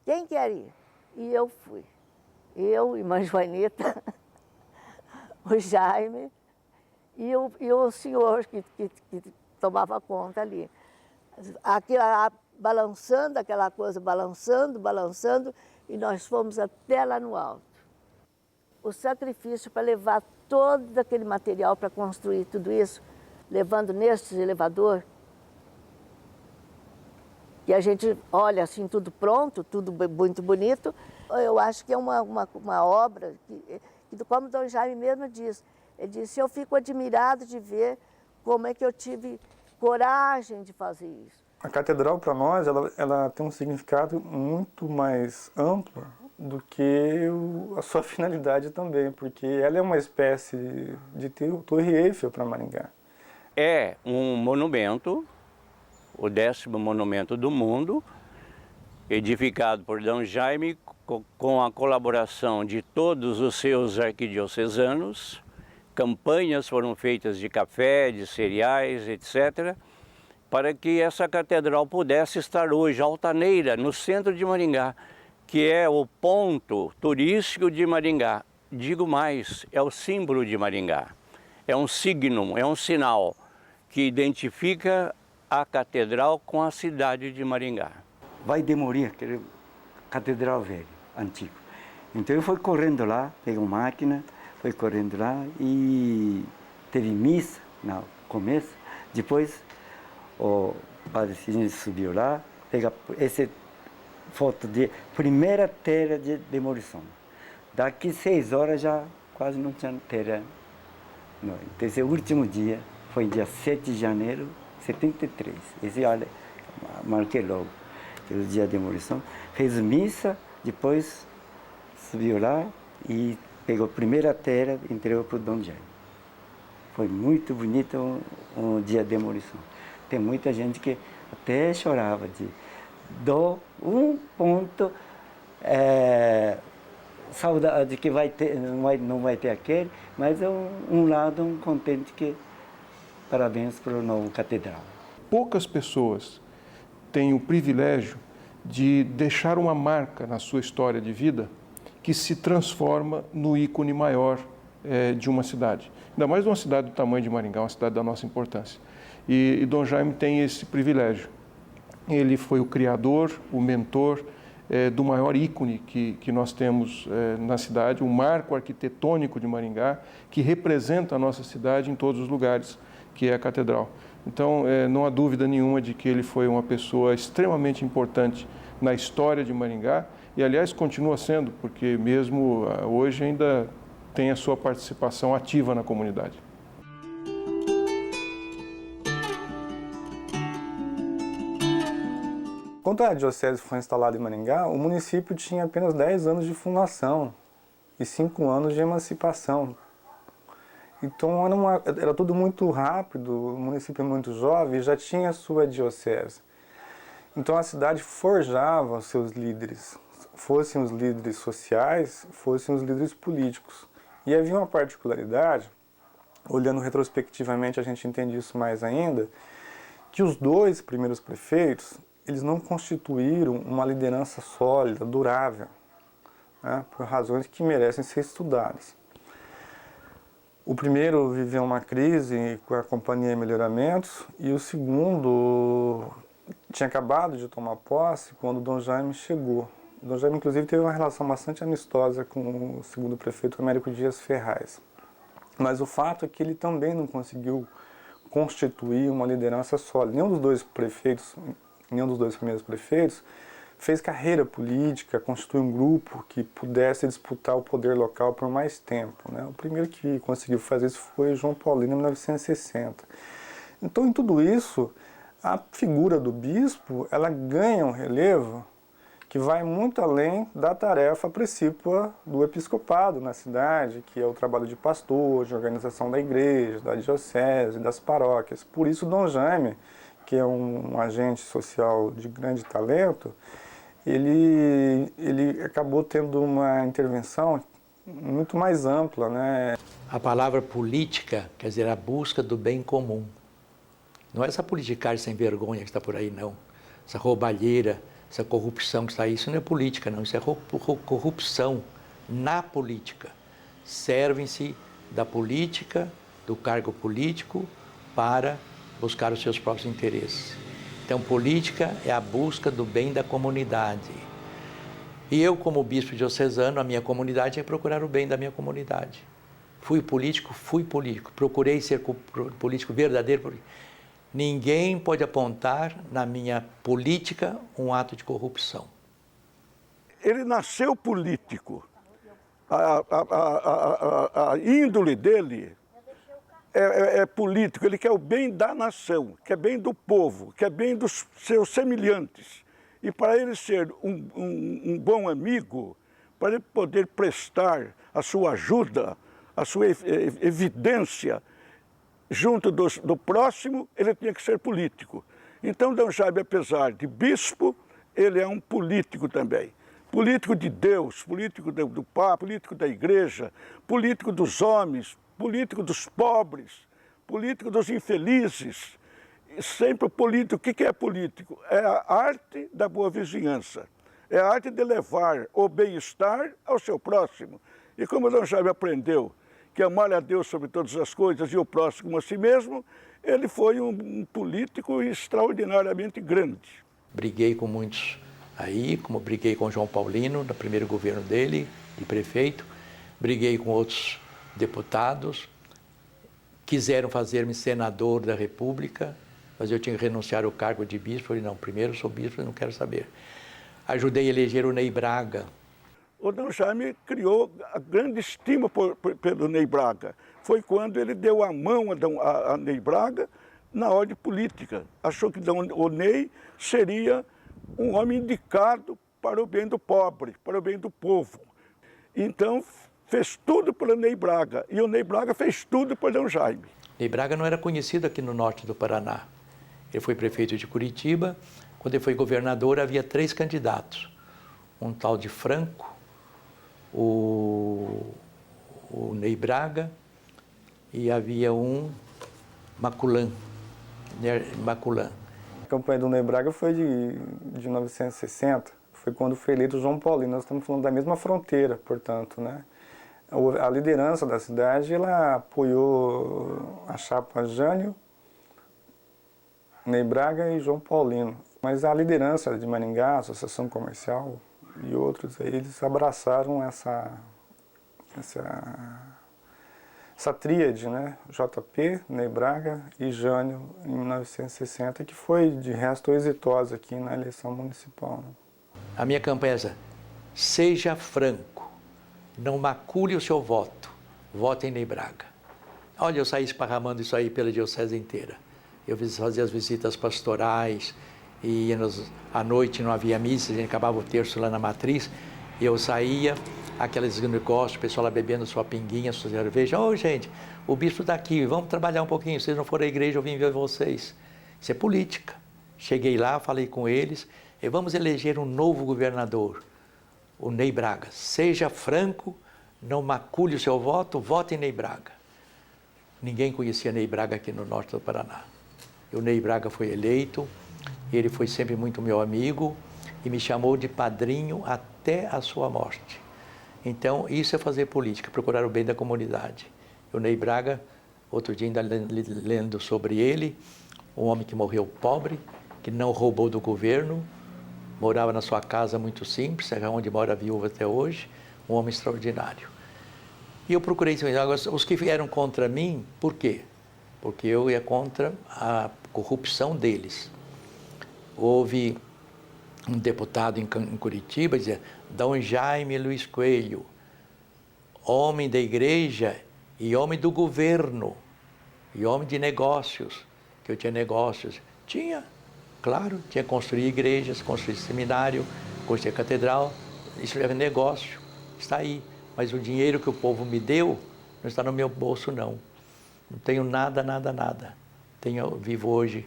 Quem quer ir? E eu fui. Eu, irmã Joanita, o Jaime e o senhor que tomava conta ali. Balançando, aquela coisa, balançando, e nós fomos até lá no alto. O sacrifício para levar todo aquele material para construir tudo isso, levando nesse elevador, que a gente olha assim, tudo pronto, tudo muito bonito. Eu acho que é uma obra que, como o Dom Jaime mesmo diz, ele disse, eu fico admirado de ver como é que eu tive coragem de fazer isso. A catedral, para nós, ela tem um significado muito mais amplo do que a sua finalidade também, porque ela é uma espécie de Torre Eiffel para Maringá. É um monumento, o 10º monumento do mundo, edificado por Dom Jaime com a colaboração de todos os seus arquidiocesanos. Campanhas foram feitas de café, de cereais, etc., para que essa catedral pudesse estar hoje altaneira, no centro de Maringá, que é o ponto turístico de Maringá. Digo mais, é o símbolo de Maringá. É um signo, é um sinal que identifica a catedral com a cidade de Maringá. Vai demolir aquele catedral velho, antigo. Então eu fui correndo lá, peguei uma máquina, fui correndo lá e teve missa no começo. Depois o padre Cisne subiu lá, pega essa foto de primeira telha de demolição. Daqui 6 horas já quase não tinha telha. Não. Então, esse último dia foi dia 7 de janeiro de 73. Esse, olha, marquei logo. Pelo dia da demolição. Fez missa, depois subiu lá e pegou a primeira telha e entregou para o Dom Jaime. Foi muito bonito o dia da demolição. Tem muita gente que até chorava de dó, um ponto, saudade que vai ter, não vai ter aquele, mas é um lado contente que parabéns para o novo catedral. Poucas pessoas têm o privilégio de deixar uma marca na sua história de vida que se transforma no ícone maior de uma cidade. Ainda mais de uma cidade do tamanho de Maringá, uma cidade da nossa importância. E Dom Jaime tem esse privilégio. Ele foi o criador, o mentor do maior ícone que nós temos na cidade, um marco arquitetônico de Maringá, que representa a nossa cidade em todos os lugares, que é a catedral. Então, não há dúvida nenhuma de que ele foi uma pessoa extremamente importante na história de Maringá e, aliás, continua sendo, porque mesmo hoje ainda tem a sua participação ativa na comunidade. Quando a diocese foi instalada em Maringá, o município tinha apenas 10 anos de fundação e 5 anos de emancipação. Então era tudo muito rápido, o município é muito jovem, já tinha a sua diocese. Então a cidade forjava os seus líderes, fossem os líderes sociais, fossem os líderes políticos. E havia uma particularidade, olhando retrospectivamente a gente entende isso mais ainda, que os 2 primeiros prefeitos, eles não constituíram uma liderança sólida, durável, né, por razões que merecem ser estudadas. O primeiro viveu uma crise com a Companhia Melhoramentos e o segundo tinha acabado de tomar posse quando o Dom Jaime chegou. O Dom Jaime, inclusive, teve uma relação bastante amistosa com o segundo prefeito, Américo Dias Ferraz. Mas o fato é que ele também não conseguiu constituir uma liderança sólida. Nenhum dos 2 prefeitos, nenhum dos 2 primeiros prefeitos fez carreira política, constituiu um grupo que pudesse disputar o poder local por mais tempo, né? O primeiro que conseguiu fazer isso foi João Paulino, em 1960. Então, em tudo isso, a figura do bispo, ela ganha um relevo que vai muito além da tarefa precípua do episcopado na cidade, que é o trabalho de pastor, de organização da igreja, da diocese, das paróquias. Por isso, Dom Jaime, que é um agente social de grande talento, ele acabou tendo uma intervenção muito mais ampla, né? A palavra política quer dizer a busca do bem comum. Não é essa politicagem sem vergonha que está por aí, não. Essa roubalheira, essa corrupção que está aí, isso não é política, não. Isso é corrupção na política. Servem-se da política, do cargo político, para buscar os seus próprios interesses. Então, política é a busca do bem da comunidade. E eu, como bispo diocesano, a minha comunidade é procurar o bem da minha comunidade. Fui político. Procurei ser político verdadeiro. Ninguém pode apontar na minha política um ato de corrupção. Ele nasceu político. A índole dele é político, ele quer o bem da nação, quer bem do povo, quer bem dos seus semelhantes. E para ele ser um bom amigo, para ele poder prestar a sua ajuda, a sua evidência junto do próximo, ele tinha que ser político. Então, Dom Jaime, apesar de bispo, ele é um político também. Político de Deus, político do Papa, político da igreja, político dos homens, político dos pobres, político dos infelizes. Sempre político. O que é político? É a arte da boa vizinhança. É a arte de levar o bem-estar ao seu próximo. E como Dom Jaime aprendeu que amar a Deus sobre todas as coisas e o próximo como a si mesmo, ele foi um político extraordinariamente grande. Briguei com muitos aí, como briguei com João Paulino, no primeiro governo dele, de prefeito. Briguei com outros deputados. Quiseram fazer-me senador da República, mas eu tinha que renunciar ao cargo de bispo. Falei, não, primeiro eu sou bispo e não quero saber. Ajudei a eleger o Ney Braga. O Dom Jaime criou a grande estima pelo Ney Braga. Foi quando ele deu a mão a Ney Braga na ordem política. Achou que o Ney seria um homem indicado para o bem do pobre, para o bem do povo. Então, fez tudo pelo Ney Braga. E o Ney Braga fez tudo por Dom Jaime. Ney Braga não era conhecido aqui no norte do Paraná. Ele foi prefeito de Curitiba. Quando ele foi governador, havia 3 candidatos. Um tal de Franco, o Ney Braga, e havia um Maculan. A campanha do Ney Braga foi de 1960, foi quando foi eleito João Paulino. Nós estamos falando da mesma fronteira, portanto, né? A liderança da cidade, ela apoiou a chapa Jânio, Ney Braga e João Paulino. Mas a liderança de Maringá, a Associação Comercial e outros, eles abraçaram essa tríade, né? JP, Ney Braga e Jânio, em 1960, que foi, de resto, exitosa aqui na eleição municipal. Né? A minha campanha é essa: seja franco, não macule o seu voto, vote em Ney Braga. Olha, eu saí esparramando isso aí pela diocese inteira. Eu fazia as visitas pastorais, e à noite não havia missa, a gente acabava o terço lá na matriz, e eu saía, aqueles negócios, o pessoal lá bebendo sua pinguinha, sua cerveja. Ô, gente, o bispo está aqui, vamos trabalhar um pouquinho, vocês não foram à igreja, eu vim ver vocês. Isso é política. Cheguei lá, falei com eles, e vamos eleger um novo governador, o Ney Braga. Seja franco, não macule o seu voto, vote em Ney Braga. Ninguém conhecia Ney Braga aqui no norte do Paraná. O Ney Braga foi eleito, ele foi sempre muito meu amigo e me chamou de padrinho até a sua morte. Então, isso é fazer política, procurar o bem da comunidade. O Ney Braga, outro dia ainda lendo sobre ele, um homem que morreu pobre, que não roubou do governo, morava na sua casa muito simples, é onde mora a viúva até hoje, um homem extraordinário. E eu procurei, os que vieram contra mim, por quê? Porque eu ia contra a corrupção deles. Houve um deputado em Curitiba, dizia, Dom Jaime Luiz Coelho, homem da igreja e homem do governo, e homem de negócios, que eu tinha negócios. Tinha, claro, tinha que construir igrejas, construir seminário, construir catedral, isso é negócio, está aí. Mas o dinheiro que o povo me deu não está no meu bolso, não. Não tenho nada, nada, nada. Vivo hoje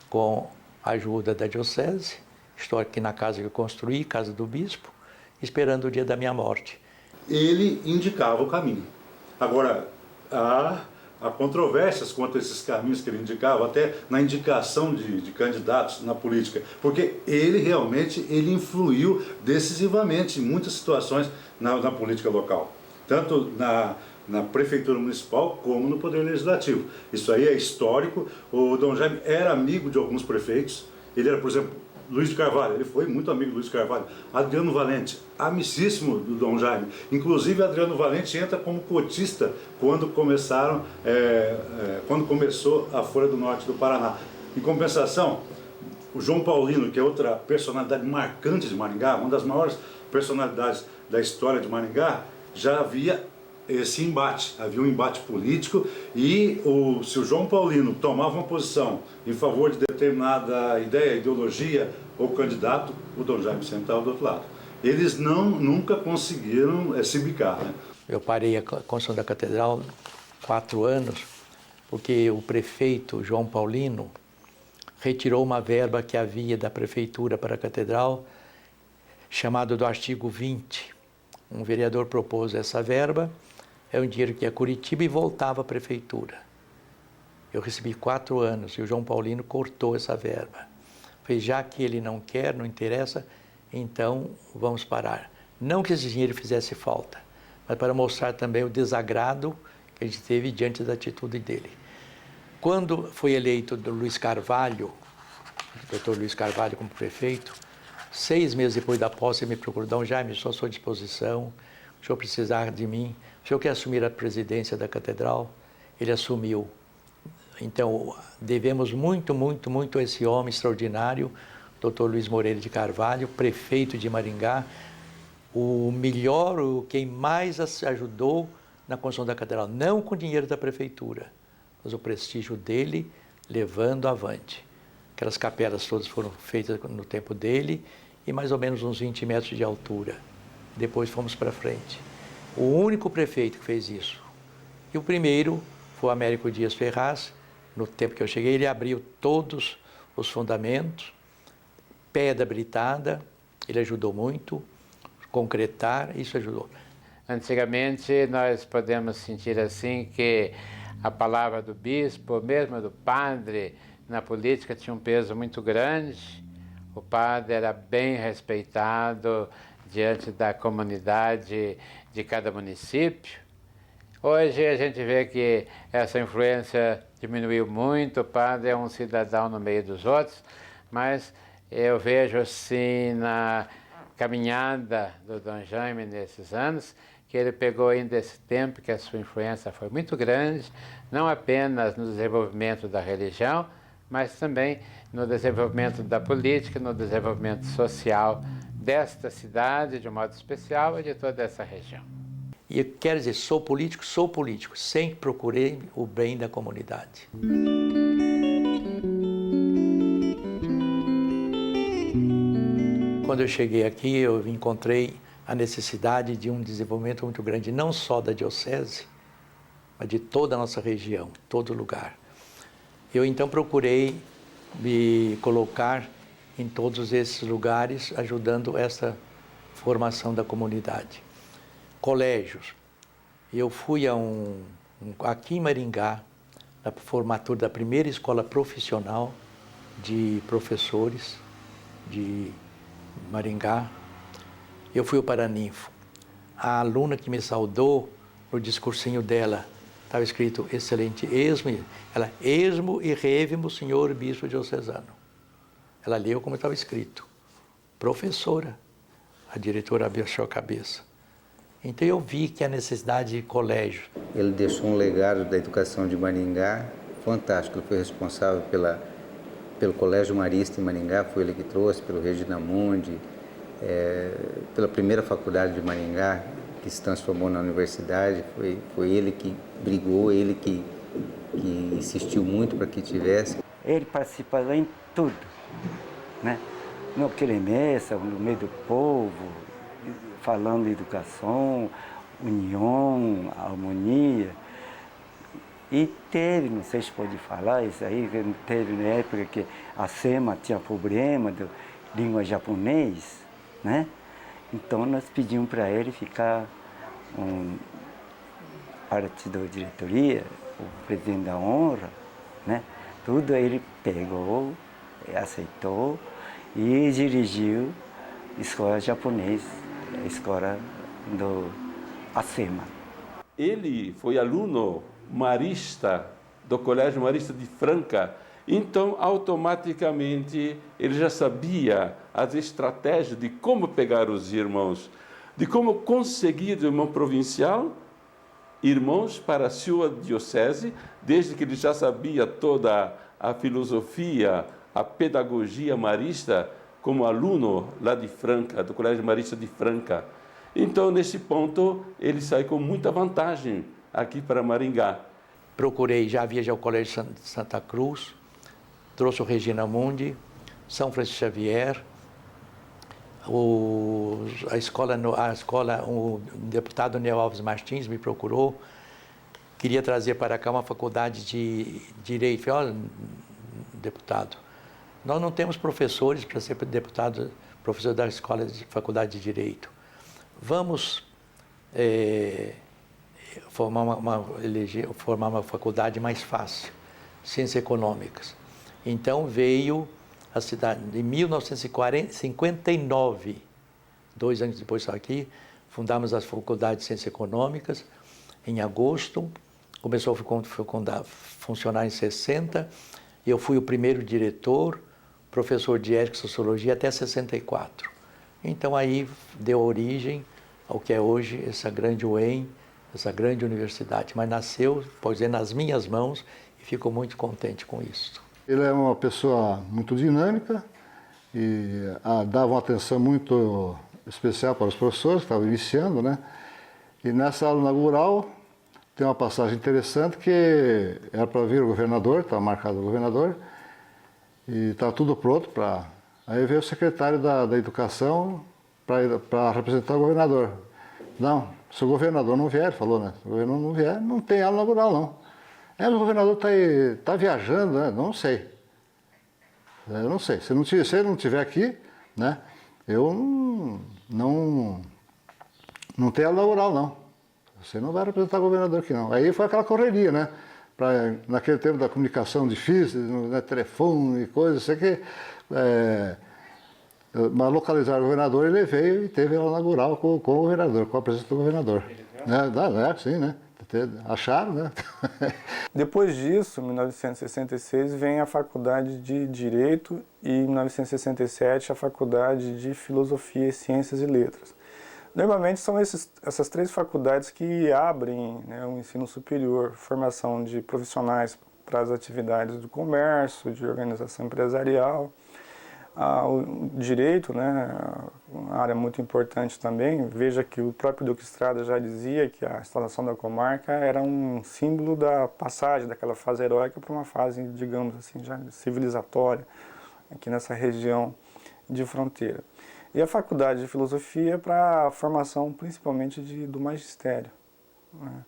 com a ajuda da diocese, estou aqui na casa que eu construí, casa do bispo, esperando o dia da minha morte. Ele indicava o caminho. Agora, há controvérsias quanto a esses caminhos que ele indicava, até na indicação de candidatos na política, porque ele realmente influiu decisivamente em muitas situações na política local, tanto na prefeitura municipal como no poder legislativo. Isso aí é histórico. O Dom Jaime era amigo de alguns prefeitos. Ele era, por exemplo, Luiz de Carvalho, ele foi muito amigo do Luiz de Carvalho. Adriano Valente, amicíssimo do Dom Jaime. Inclusive, Adriano Valente entra como cotista quando começou a Folha do Norte do Paraná. Em compensação, o João Paulino, que é outra personalidade marcante de Maringá, uma das maiores personalidades da história de Maringá, já havia esse embate, havia um embate político e se o João Paulino tomava uma posição em favor de determinada ideia, ideologia ou candidato, o Dom Jaime sempre estava do outro lado. Eles nunca conseguiram se bicar, né? Eu parei a construção da catedral 4 anos, porque o prefeito João Paulino retirou uma verba que havia da prefeitura para a catedral, chamado do artigo 20. Um vereador propôs essa verba, é um dinheiro que ia a Curitiba e voltava à prefeitura. Eu recebi 4 anos e o João Paulino cortou essa verba. Falei, já que ele não quer, não interessa, então vamos parar. Não que esse dinheiro fizesse falta, mas para mostrar também o desagrado que a gente teve diante da atitude dele. Quando foi eleito o Luiz Carvalho, o doutor Luiz Carvalho como prefeito, 6 meses depois da posse, ele me procurou, Dom Jaime, estou à sua disposição, o senhor precisar de mim, o senhor quer assumir a presidência da catedral? Ele assumiu. Então, devemos muito, muito, muito a esse homem extraordinário, Dr. Luiz Moreira de Carvalho, prefeito de Maringá, o melhor, quem mais ajudou na construção da catedral, não com dinheiro da prefeitura, mas o prestígio dele levando avante. Aquelas capelas todas foram feitas no tempo dele e mais ou menos uns 20 metros de altura. Depois fomos para frente. O único prefeito que fez isso. E o primeiro foi o Américo Dias Ferraz. No tempo que eu cheguei, ele abriu todos os fundamentos, pedra britada, ele ajudou muito, concretar, isso ajudou. Antigamente, nós podemos sentir assim que a palavra do bispo, mesmo do padre, na política tinha um peso muito grande. O padre era bem respeitado diante da comunidade de cada município. Hoje a gente vê que essa influência diminuiu muito, o padre é um cidadão no meio dos outros, mas eu vejo assim na caminhada do Dom Jaime nesses anos, que ele pegou ainda esse tempo, que a sua influência foi muito grande, não apenas no desenvolvimento da religião, mas também no desenvolvimento da política, no desenvolvimento social desta cidade, de um modo especial, e de toda essa região. E eu quero dizer, sou político, sempre procurei o bem da comunidade. Quando eu cheguei aqui, eu encontrei a necessidade de um desenvolvimento muito grande, não só da diocese, mas de toda a nossa região, todo lugar. Eu então procurei me colocar em todos esses lugares, ajudando essa formação da comunidade. Colégios. Eu fui aqui em Maringá, na formatura da primeira escola profissional de professores de Maringá. Eu fui ao Paraninfo. A aluna que me saudou, no discursinho dela, estava escrito, excelente, esmo e revimo, senhor bispo diocesano. Ela leu como estava escrito. Professora. A diretora abaixou a cabeça. Então eu vi que a necessidade de colégio. Ele deixou um legado da educação de Maringá fantástico. Ele foi responsável pelo Colégio Marista em Maringá, foi ele que trouxe, pelo Regina Mundi, pela primeira faculdade de Maringá, que se transformou na universidade. Foi ele que brigou, ele que insistiu muito para que tivesse. Ele participava em tudo, né? No queremessa, no meio do povo, falando de educação, união, harmonia. E teve, não sei se pode falar isso aí, teve na época que a SEMA tinha problema de língua japonês, né? Então nós pedimos para ele ficar parte da diretoria, o presidente da honra, né? Tudo ele pegou, aceitou e dirigiu a escola japonesa, a escola do ASEMA. Ele foi aluno marista do Colégio Marista de Franca, então automaticamente ele já sabia as estratégias de como pegar os irmãos, de como conseguir do irmão provincial irmãos para a sua diocese, desde que ele já sabia toda a filosofia, a pedagogia marista, como aluno lá de Franca, do Colégio Marista de Franca. Então, nesse ponto, ele sai com muita vantagem aqui para Maringá. Procurei, já havia o Colégio Santa Cruz, trouxe o Regina Mundi, São Francisco Xavier, o deputado Neo Alves Martins me procurou, queria trazer para cá uma faculdade de Direito. Falei, olha, deputado, nós não temos professores para ser deputado, professor da escola de faculdade de Direito. Vamos formar uma faculdade mais fácil, Ciências Econômicas. Então veio a cidade, em 1959, 2 anos depois de estar aqui, fundamos a Faculdade de Ciências Econômicas, em agosto, começou a funcionar em 60, eu fui o primeiro diretor, professor de Ética e Sociologia até 64. Então aí deu origem ao que é hoje essa grande UEM, essa grande universidade, mas nasceu, pode dizer, nas minhas mãos e fico muito contente com isso. Ele é uma pessoa muito dinâmica e dava uma atenção muito especial para os professores que estavam iniciando, né? E nessa aula inaugural tem uma passagem interessante que era para vir o governador, estava marcado o governador, e estava tudo pronto para... Aí veio o secretário da Educação para representar o governador. Não, se o governador não vier, ele falou, né? Se o governador não vier, não tem aula inaugural, não. O governador está viajando, né? Não sei. Eu não sei. Se ele não estiver aqui, né? Eu não tenho aula inaugural, não. Você não vai representar o governador aqui, não. Aí foi aquela correria, né? Naquele tempo da comunicação difícil, né? Telefone e coisas, sei que... Mas localizar o governador, ele veio e teve aula inaugural com o governador, com a presença do governador. Sim, né? Acharam, né? Depois disso, em 1966, vem a Faculdade de Direito e em 1967 a Faculdade de Filosofia, Ciências e Letras. Normalmente são essas 3 faculdades que abrem, né, o ensino superior, formação de profissionais para as atividades do comércio, de organização empresarial. O direito, né, uma área muito importante também. Veja que o próprio Duque Estrada já dizia que a instalação da comarca era um símbolo da passagem daquela fase heróica para uma fase, digamos assim, já civilizatória, aqui nessa região de fronteira. E a Faculdade de Filosofia para a formação principalmente do magistério, né?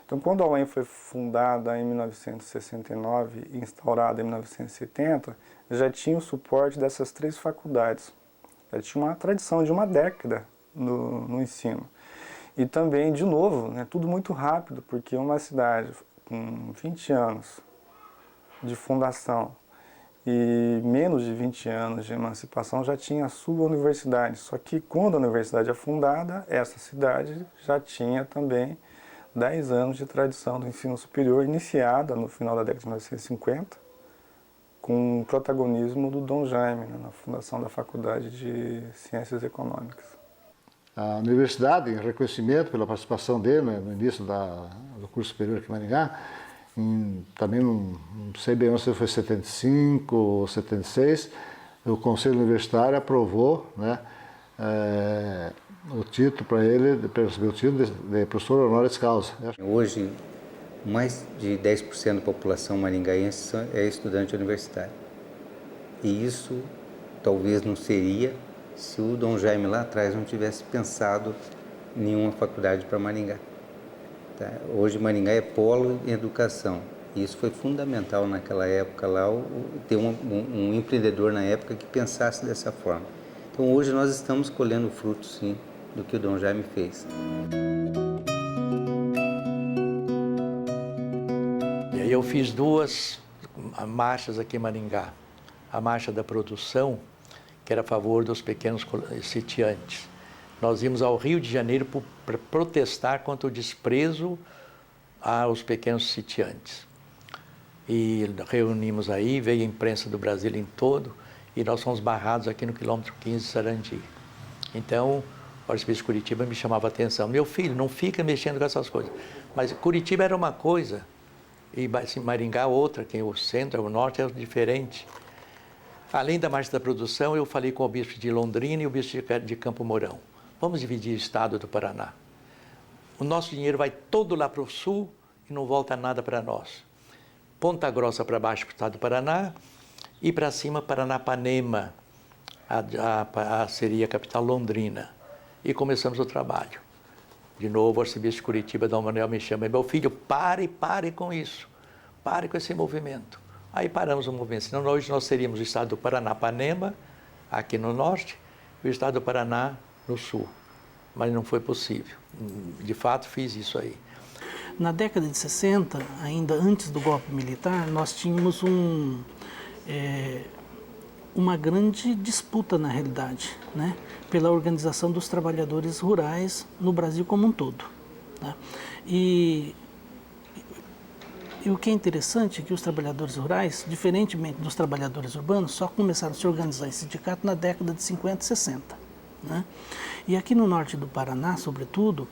Então, quando a UEM foi fundada em 1969 e instaurada em 1970, já tinha o suporte dessas 3 faculdades. Já tinha uma tradição de uma década no ensino. E também, de novo, né, tudo muito rápido, porque uma cidade com 20 anos de fundação e menos de 20 anos de emancipação já tinha a sua universidade. Só que quando a universidade é fundada, essa cidade já tinha também 10 anos de tradição do ensino superior, iniciada no final da década de 1950, com o protagonismo do Dom Jaime, né, na fundação da Faculdade de Ciências Econômicas. A universidade, em reconhecimento pela participação dele, né, no início do curso superior aqui em Maringá, também não sei bem se foi 75 ou 76, o Conselho Universitário aprovou, né, o título para ele, para receber o título de professor honoris causa. Hoje, mais de 10% da população maringaense é estudante universitário. E isso talvez não seria se o Dom Jaime lá atrás não tivesse pensado em nenhuma faculdade para Maringá. Tá? Hoje Maringá é polo em educação. E isso foi fundamental naquela época lá, ter um empreendedor na época que pensasse dessa forma. Então hoje nós estamos colhendo frutos, sim, do que o Dom Jaime fez. E aí eu fiz 2 marchas aqui em Maringá. A marcha da produção, que era a favor dos pequenos sitiantes. Nós íamos ao Rio de Janeiro para protestar contra o desprezo aos pequenos sitiantes. E reunimos aí, veio a imprensa do Brasil em todo, e nós fomos barrados aqui no quilômetro 15 de Sarandi. Então, o arcebispo de Curitiba me chamava a atenção. Meu filho, não fica mexendo com essas coisas. Mas Curitiba era uma coisa, e assim, Maringá outra, que o centro, o norte é diferente. Além da marcha da produção, eu falei com o bispo de Londrina e o bispo de Campo Mourão. Vamos dividir o estado do Paraná. O nosso dinheiro vai todo lá para o sul e não volta nada para nós. Ponta Grossa para baixo para o estado do Paraná e para cima Paranapanema, seria a capital Londrina. E começamos o trabalho. De novo, o arcebispo de Curitiba, Dom Manuel, me chama. Meu filho, pare com isso. Pare com esse movimento. Aí paramos o movimento, senão hoje nós teríamos o estado do Paranapanema, aqui no norte, e o estado do Paraná no sul. Mas não foi possível. De fato, fiz isso aí. Na década de 60, ainda antes do golpe militar, nós tínhamos uma grande disputa, na realidade, né, pela organização dos trabalhadores rurais no Brasil como um todo. Né? E o que é interessante é que os trabalhadores rurais, diferentemente dos trabalhadores urbanos, só começaram a se organizar em sindicato na década de 50 e 60. Né? E aqui no norte do Paraná, sobretudo,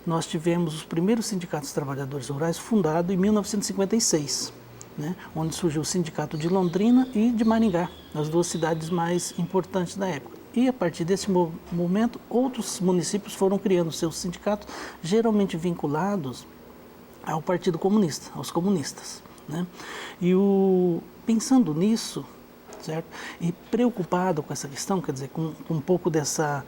nós tivemos os primeiros sindicatos de trabalhadores rurais fundados em 1956, né? Onde surgiu o sindicato de Londrina e de Maringá, as 2 cidades mais importantes da época. E a partir desse momento, outros municípios foram criando seus sindicatos, geralmente vinculados ao Partido Comunista, aos comunistas. Né? E pensando nisso, certo? E preocupado com essa questão, quer dizer, com um pouco da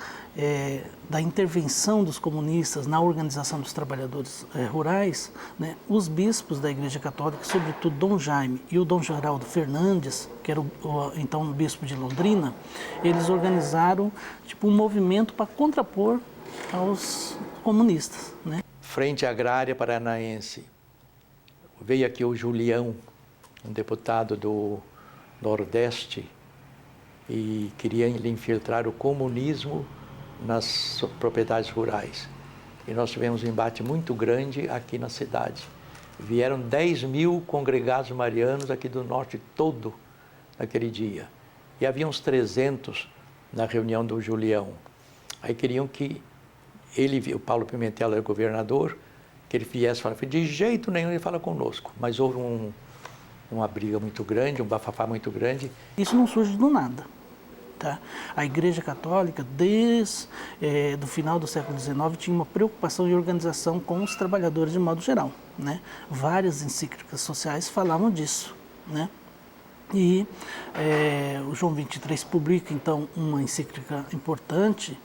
intervenção dos comunistas na organização dos trabalhadores rurais, né? Os bispos da Igreja Católica, sobretudo Dom Jaime e o Dom Geraldo Fernandes, que era então o bispo de Londrina, eles organizaram um movimento para contrapor aos comunistas. Né? Frente Agrária Paranaense. Veio aqui o Julião, um deputado do Nordeste, e queria infiltrar o comunismo nas propriedades rurais. E nós tivemos um embate muito grande aqui na cidade. Vieram 10.000 congregados marianos aqui do norte todo naquele dia. E havia uns 300 na reunião do Julião. Aí queriam que o Paulo Pimentel era governador, que ele viesse falar, de jeito nenhum ele fala conosco. Mas houve uma briga muito grande, um bafafá muito grande. Isso não surge do nada. Tá? A Igreja Católica, desde o final do século XIX, tinha uma preocupação e organização com os trabalhadores de modo geral. Né? Várias encíclicas sociais falavam disso. Né? E o João XXIII publica, então, uma encíclica importante,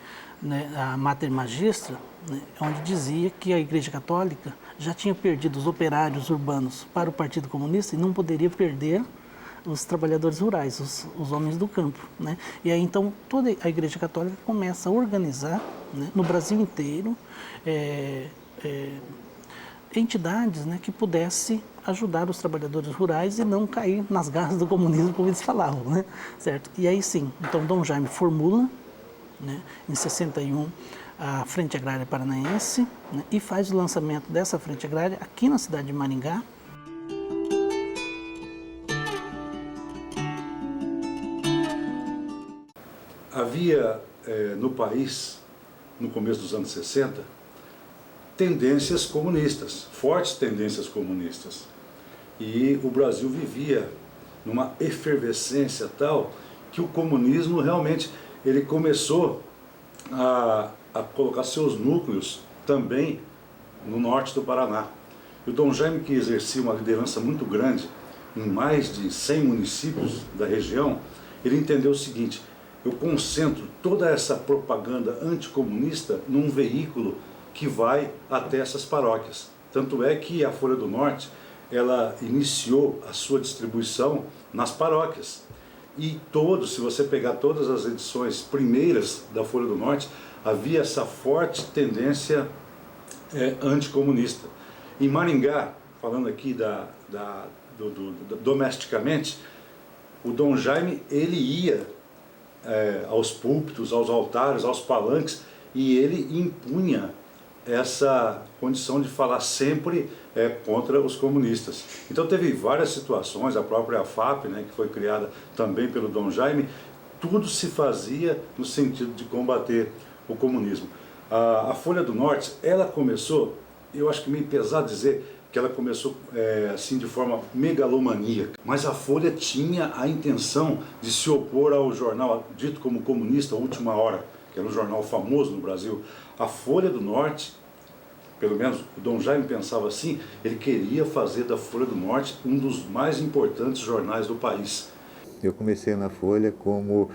né, a Mater Magistra, né, onde dizia que a Igreja Católica já tinha perdido os operários urbanos para o Partido Comunista e não poderia perder os trabalhadores rurais, os homens do campo, né? E aí então toda a Igreja Católica começa a organizar, né, no Brasil inteiro entidades, né, que pudesse ajudar os trabalhadores rurais e não cair nas garras do comunismo, como eles falavam, né? Certo? E aí sim, então Dom Jaime formula, né, em 61 a Frente Agrária Paranaense, né, e faz o lançamento dessa Frente Agrária aqui na cidade de Maringá. Havia no país, no começo dos anos 60, tendências comunistas, fortes tendências comunistas. E o Brasil vivia numa efervescência tal que o comunismo realmente ele começou a colocar seus núcleos também no norte do Paraná. E o Dom Jaime, que exercia uma liderança muito grande em mais de 100 municípios da região, ele entendeu o seguinte: eu concentro toda essa propaganda anticomunista num veículo que vai até essas paróquias. Tanto é que a Folha do Norte, ela iniciou a sua distribuição nas paróquias. E se você pegar todas as edições primeiras da Folha do Norte, havia essa forte tendência anticomunista. Em Maringá, falando aqui domesticamente, o Dom Jaime, ele ia aos púlpitos, aos altares, aos palanques, e ele impunha essa condição de falar sempre contra os comunistas. Então teve várias situações, a própria FAP, né, que foi criada também pelo Dom Jaime, tudo se fazia no sentido de combater o comunismo. A Folha do Norte, ela começou, eu acho que meio pesado dizer que ela começou assim de forma megalomaníaca, mas a Folha tinha a intenção de se opor ao jornal dito como comunista, Última Hora, que era um jornal famoso no Brasil. A Folha do Norte, pelo menos o Dom Jaime pensava assim, ele queria fazer da Folha do Norte um dos mais importantes jornais do país. Eu comecei na Folha como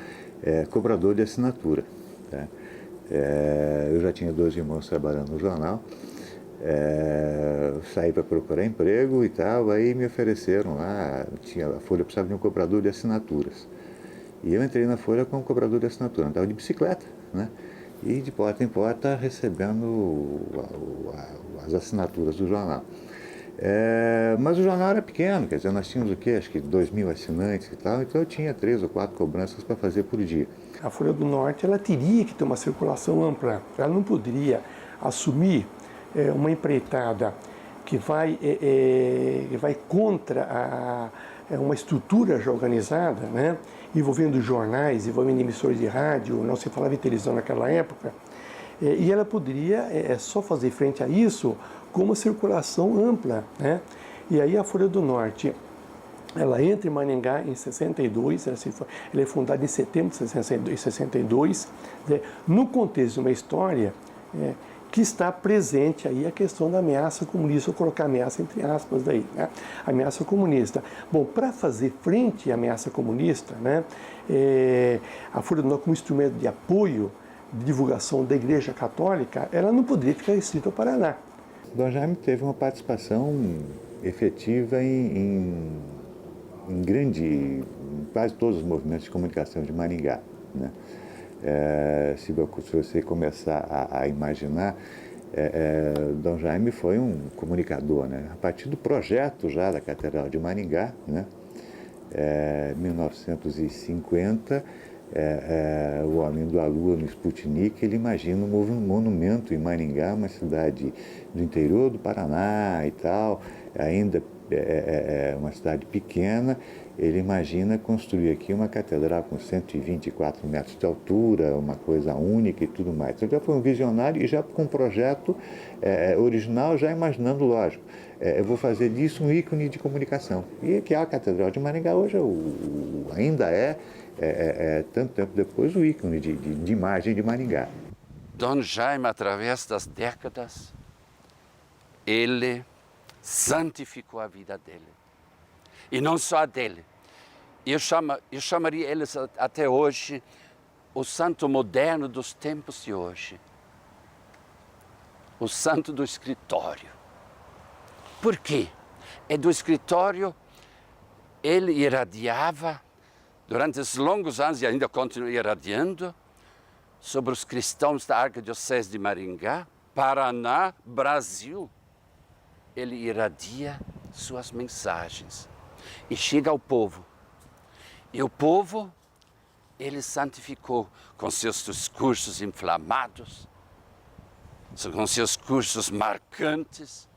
cobrador de assinatura. Tá? Eu já tinha 2 irmãos trabalhando no jornal, saí para procurar emprego e tal, aí me ofereceram lá, a Folha precisava de um cobrador de assinaturas. E eu entrei na Folha como cobrador de assinatura, andava de bicicleta, né? E de porta em porta recebendo as assinaturas do jornal. Mas o jornal era pequeno, quer dizer, nós tínhamos o quê? Acho que 2.000 assinantes e tal, então eu tinha 3 ou 4 cobranças para fazer por dia. A Folha do Norte, ela teria que ter uma circulação ampla, ela não poderia assumir uma empreitada que vai contra uma estrutura já organizada, né? Envolvendo jornais, envolvendo emissores de rádio, não se falava em televisão naquela época, e ela poderia só fazer frente a isso com uma circulação ampla, né? E aí a Folha do Norte, ela entra em Maringá em 62, ela é fundada em setembro de 62, né? No contexto de uma história que está presente aí a questão da ameaça comunista, vou colocar ameaça entre aspas daí, né? Ameaça comunista. Bom, para fazer frente à ameaça comunista, né, a Folha do Norte como instrumento de apoio, de divulgação da Igreja Católica, ela não poderia ficar restrita ao Paraná. Dom Jaime teve uma participação efetiva em quase todos os movimentos de comunicação de Maringá, né? Se você começar a imaginar, Dom Jaime foi um comunicador, né? A partir do projeto já da Catedral de Maringá, né? 1950, o Homem da Lua no Sputnik, ele imagina um monumento em Maringá, uma cidade do interior do Paraná e tal, ainda uma cidade pequena. Ele imagina construir aqui uma catedral com 124 metros de altura, uma coisa única e tudo mais. Então já foi um visionário e já com um projeto original, já imaginando, lógico, eu vou fazer disso um ícone de comunicação. E que a Catedral de Maringá hoje ainda tanto tempo depois, o ícone de imagem de Maringá. Dom Jaime, através das décadas, ele santificou a vida dele. E não só a dele. Eu chamaria eles até hoje o santo moderno dos tempos de hoje. O santo do escritório. Por quê? É do escritório ele irradiava, durante esses longos anos, e ainda continua irradiando, sobre os cristãos da Arquidiocese de Maringá, Paraná, Brasil. Ele irradia suas mensagens e chega ao povo. E o povo, ele santificou com seus discursos inflamados, com seus cursos marcantes,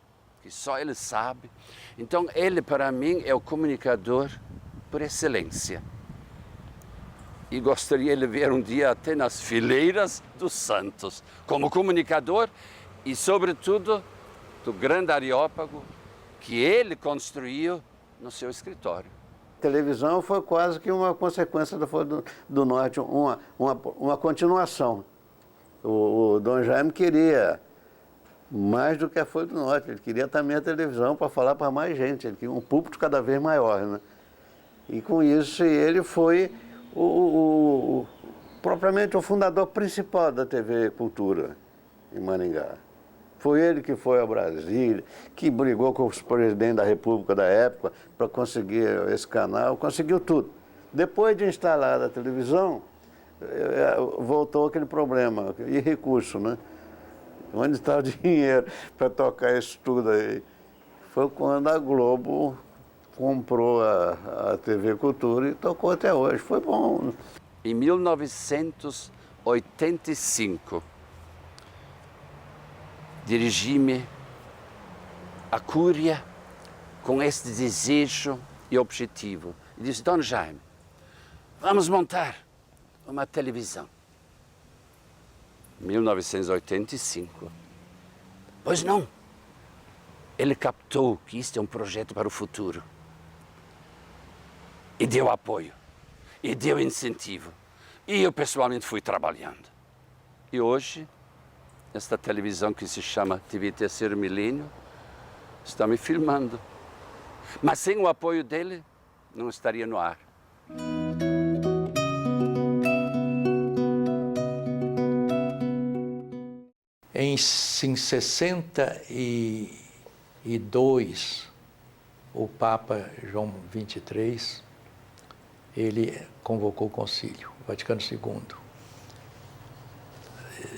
que só ele sabe. Então, ele, para mim, é o comunicador por excelência. E gostaria de ver um dia até nas fileiras dos santos, como comunicador e, sobretudo, do grande Areópago que ele construiu no seu escritório. A televisão foi quase que uma consequência da Folha do Norte, uma continuação. O Dom Jaime queria mais do que a Folha do Norte, ele queria também a televisão para falar para mais gente, ele queria um púlpito cada vez maior, né? E com isso ele foi propriamente o fundador principal da TV Cultura em Maringá. Foi ele que foi a Brasília, que brigou com os presidentes da República da época para conseguir esse canal, conseguiu tudo. Depois de instalada a televisão, voltou aquele problema, e recurso, né? Onde está o dinheiro para tocar isso tudo aí? Foi quando a Globo comprou a TV Cultura e tocou até hoje. Foi bom. Em 1985, dirigi-me à Cúria com este desejo e objetivo. E disse, Dom Jaime, vamos montar uma televisão. 1985. Pois não. Ele captou que isto é um projeto para o futuro. E deu apoio. E deu incentivo. E eu pessoalmente fui trabalhando. E hoje, esta televisão que se chama TV Terceiro Milênio está me filmando. Mas sem o apoio dele, não estaria no ar. Em 62, o Papa João XXIII, ele convocou o concílio, Vaticano II.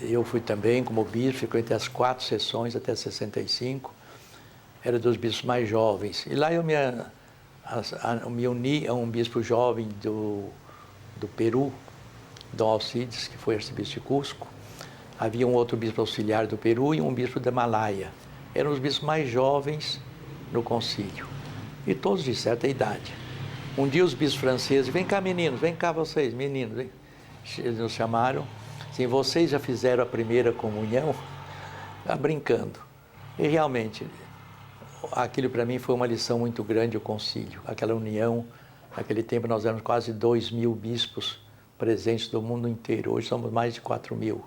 Eu fui também, como bispo, frequentei as 4 sessões até 65, era dos bispos mais jovens. E lá eu me uni a um bispo jovem do Peru, Dom Alcides, que foi arcebispo de Cusco. Havia um outro bispo auxiliar do Peru e um bispo da Himalaia. Eram os bispos mais jovens no concílio. E todos de certa idade. Um dia os bispos franceses, vem cá meninos, vem cá vocês, meninos. Vem. Eles nos chamaram, assim, vocês já fizeram a primeira comunhão? Brincando. E realmente, aquilo para mim foi uma lição muito grande, o concílio. Aquela união, naquele tempo nós éramos quase 2.000 bispos presentes do mundo inteiro. Hoje somos mais de 4.000.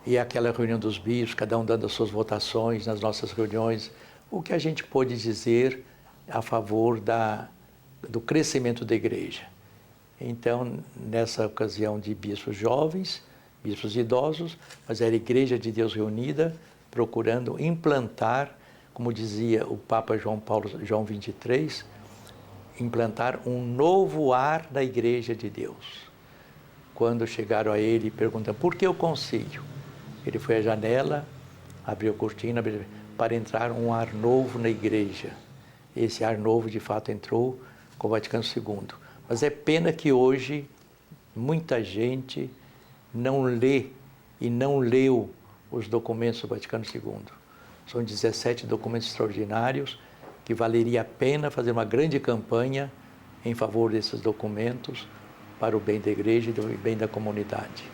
E aquela reunião dos bispos, cada um dando as suas votações nas nossas reuniões, o que a gente pôde dizer a favor do crescimento da igreja. Então, nessa ocasião de bispos jovens, bispos idosos, mas era a Igreja de Deus reunida, procurando implantar, como dizia o Papa João XXIII, implantar um novo ar na Igreja de Deus. Quando chegaram a ele e perguntam, por que o concílio? Ele foi à janela, abriu a cortina para entrar um ar novo na igreja. Esse ar novo, de fato, entrou com o Vaticano II. Mas é pena que hoje muita gente não lê e não leu os documentos do Vaticano II. São 17 documentos extraordinários que valeria a pena fazer uma grande campanha em favor desses documentos para o bem da igreja e do bem da comunidade.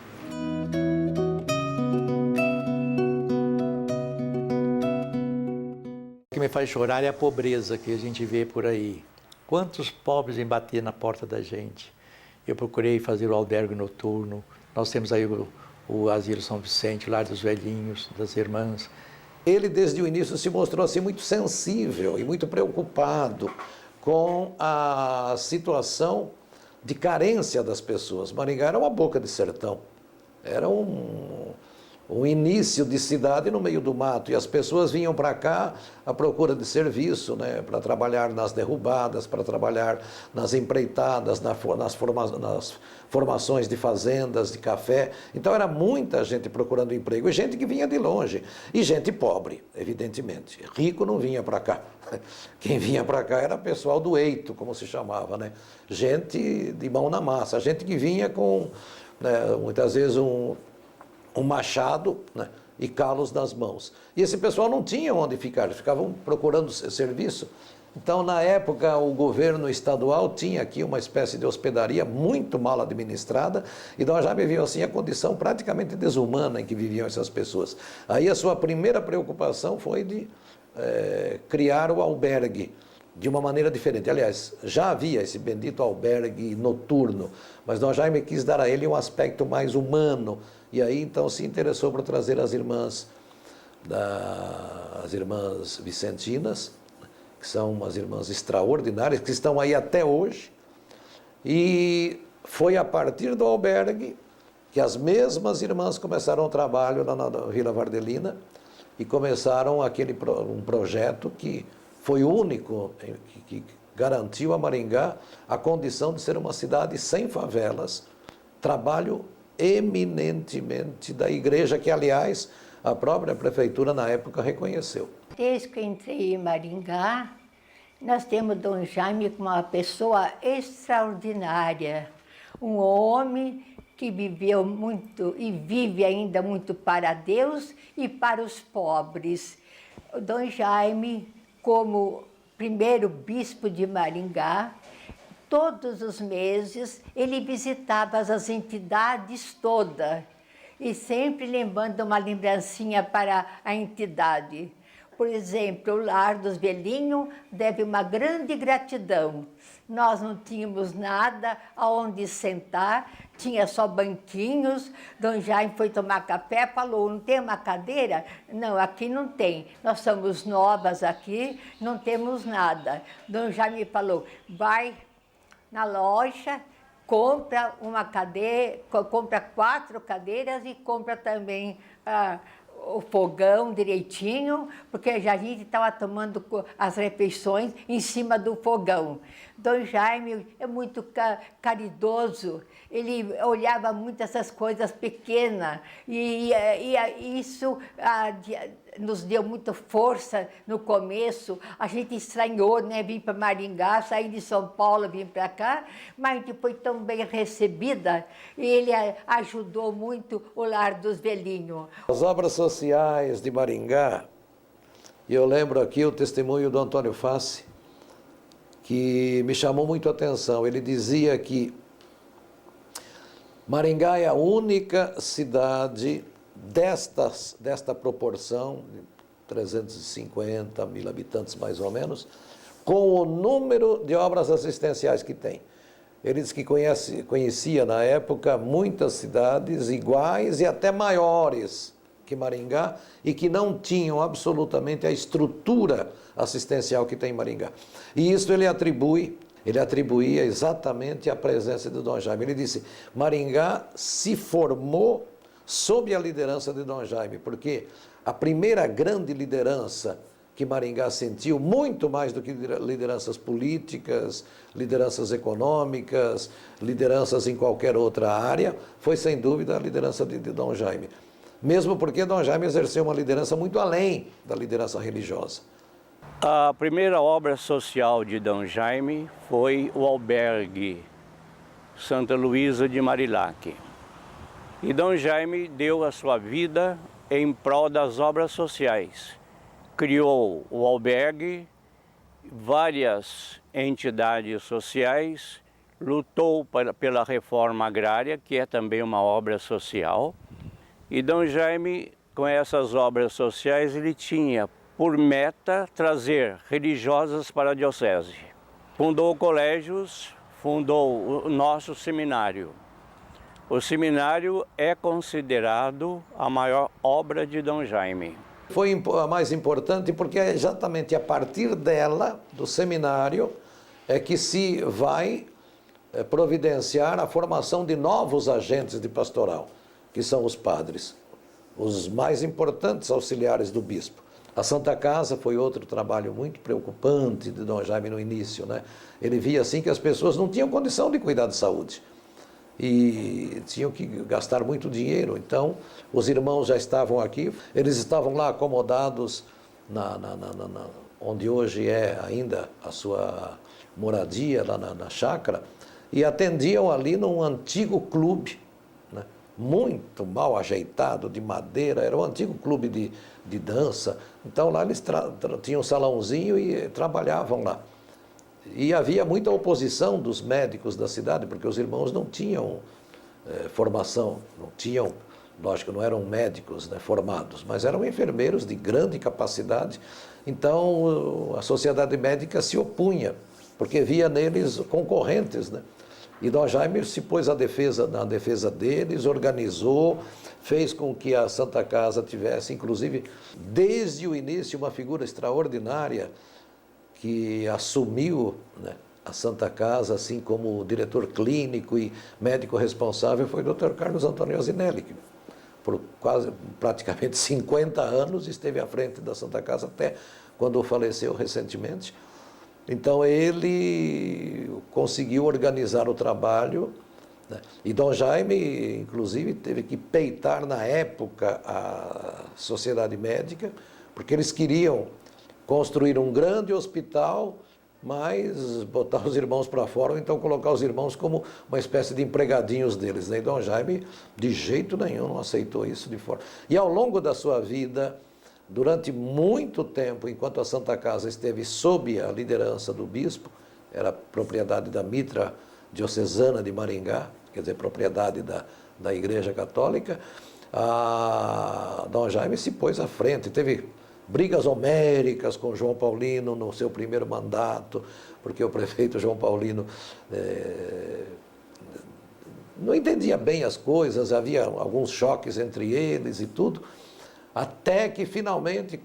O que me faz chorar é a pobreza que a gente vê por aí. Quantos pobres vêm bater na porta da gente? Eu procurei fazer o albergue noturno. Nós temos aí o Asilo São Vicente, o Lar dos Velhinhos, das Irmãs. Ele, desde o início, se mostrou assim muito sensível e muito preocupado com a situação de carência das pessoas. Maringá era uma boca de sertão. Era um início de cidade no meio do mato, e as pessoas vinham para cá à procura de serviço, né, para trabalhar nas derrubadas, para trabalhar nas empreitadas, nas formações de fazendas, de café. Então era muita gente procurando emprego, e gente que vinha de longe, e gente pobre, evidentemente. Rico não vinha para cá. Quem vinha para cá era pessoal do eito, como se chamava, né? Gente de mão na massa, gente que vinha com, né, muitas vezes um machado, né, e calos nas mãos. E esse pessoal não tinha onde ficar, eles ficavam procurando serviço. Então, na época, o governo estadual tinha aqui uma espécie de hospedaria muito mal administrada, e nós já vivíamos assim a condição praticamente desumana em que viviam essas pessoas. Aí a sua primeira preocupação foi de criar o albergue de uma maneira diferente. Aliás, já havia esse bendito albergue noturno, mas Dom Jaime quis dar a ele um aspecto mais humano, e aí então se interessou por trazer as irmãs vicentinas, que são umas irmãs extraordinárias, que estão aí até hoje, e foi a partir do albergue que as mesmas irmãs começaram o trabalho lá na Vila Vardelina, e começaram um projeto que foi o único que garantiu a Maringá a condição de ser uma cidade sem favelas, trabalho eminentemente da igreja, que, aliás, a própria prefeitura, na época, reconheceu. Desde que eu entrei em Maringá, nós temos Dom Jaime como uma pessoa extraordinária, um homem que viveu muito e vive ainda muito para Deus e para os pobres. O Dom Jaime, como primeiro bispo de Maringá, todos os meses ele visitava as entidades todas, e sempre lembrando uma lembrancinha para a entidade. Por exemplo, o Lar dos Velhinhos deve uma grande gratidão. Nós não tínhamos nada aonde sentar, tinha só banquinhos. Dom Jaime foi tomar café, falou, não tem uma cadeira? Não, aqui não tem. Nós somos novas aqui, não temos nada. Dom Jaime falou, vai na loja, compra uma cadeira, compra 4 cadeiras e compra também o fogão direitinho, porque já a gente estava tomando as refeições em cima do fogão. Dom Jaime é muito caridoso, ele olhava muito essas coisas pequenas, e isso nos deu muita força no começo. A gente estranhou, né, vir para Maringá, sair de São Paulo, vir para cá, mas a gente foi tão bem recebida, e ele ajudou muito o Lar dos Velhinhos. As obras sociais de Maringá, e eu lembro aqui o testemunho do Antônio Fassi, que me chamou muito a atenção. Ele dizia que Maringá é a única cidade desta proporção, de 350 mil habitantes mais ou menos, com o número de obras assistenciais que tem. Ele diz que conhecia na época muitas cidades iguais e até maiores que Maringá, e que não tinham absolutamente a estrutura assistencial que tem em Maringá. E isso ele atribuía exatamente à presença de Dom Jaime. Ele disse, Maringá se formou sob a liderança de Dom Jaime, porque a primeira grande liderança que Maringá sentiu, muito mais do que lideranças políticas, lideranças econômicas, lideranças em qualquer outra área, foi sem dúvida a liderança de Dom Jaime. Mesmo porque Dom Jaime exerceu uma liderança muito além da liderança religiosa. A primeira obra social de Dom Jaime foi o albergue Santa Luísa de Marilac. E Dom Jaime deu a sua vida em prol das obras sociais. Criou o albergue, várias entidades sociais, lutou pela reforma agrária, que é também uma obra social. E Dom Jaime, com essas obras sociais, ele tinha por meta trazer religiosas para a diocese. Fundou colégios, fundou o nosso seminário. O seminário é considerado a maior obra de Dom Jaime. Foi a mais importante porque é exatamente a partir dela, do seminário, é que se vai providenciar a formação de novos agentes de pastoral, que são os padres. os mais importantes auxiliares do bispo. A Santa Casa foi outro trabalho muito preocupante de Dom Jaime no início, né? Ele via assim que as pessoas não tinham condição de cuidar de saúde e tinham que gastar muito dinheiro. Então, os irmãos já estavam aqui, eles estavam lá acomodados onde hoje é ainda a sua moradia, lá na chácara, e atendiam ali num antigo clube, né? Muito mal ajeitado, de madeira, era um antigo clube de dança. Então lá eles tinham um salãozinho e trabalhavam lá. E havia muita oposição dos médicos da cidade, porque os irmãos não tinham formação, não tinham, lógico, não eram médicos, né, formados, mas eram enfermeiros de grande capacidade. Então a sociedade médica se opunha, porque via neles concorrentes, né? E Dom Jaime se pôs na defesa deles, organizou, fez com que a Santa Casa tivesse, inclusive, desde o início, uma figura extraordinária que assumiu, né, a Santa Casa, assim como diretor clínico e médico responsável, foi o Dr. Carlos Antônio Asinelli, que por praticamente 50 anos esteve à frente da Santa Casa, até quando faleceu recentemente. Então ele conseguiu organizar o trabalho, né? E Dom Jaime, inclusive, teve que peitar na época a sociedade médica, porque eles queriam construir um grande hospital, mas botar os irmãos para fora, ou então colocar os irmãos como uma espécie de empregadinhos deles, né? E Dom Jaime, de jeito nenhum, não aceitou isso de fora. E ao longo da sua vida, durante muito tempo, enquanto a Santa Casa esteve sob a liderança do bispo, era propriedade da Mitra Diocesana de Maringá, quer dizer, propriedade da Igreja Católica, Dom Jaime se pôs à frente, teve brigas homéricas com João Paulino no seu primeiro mandato, porque o prefeito João Paulino não entendia bem as coisas, havia alguns choques entre eles e tudo. Até que finalmente,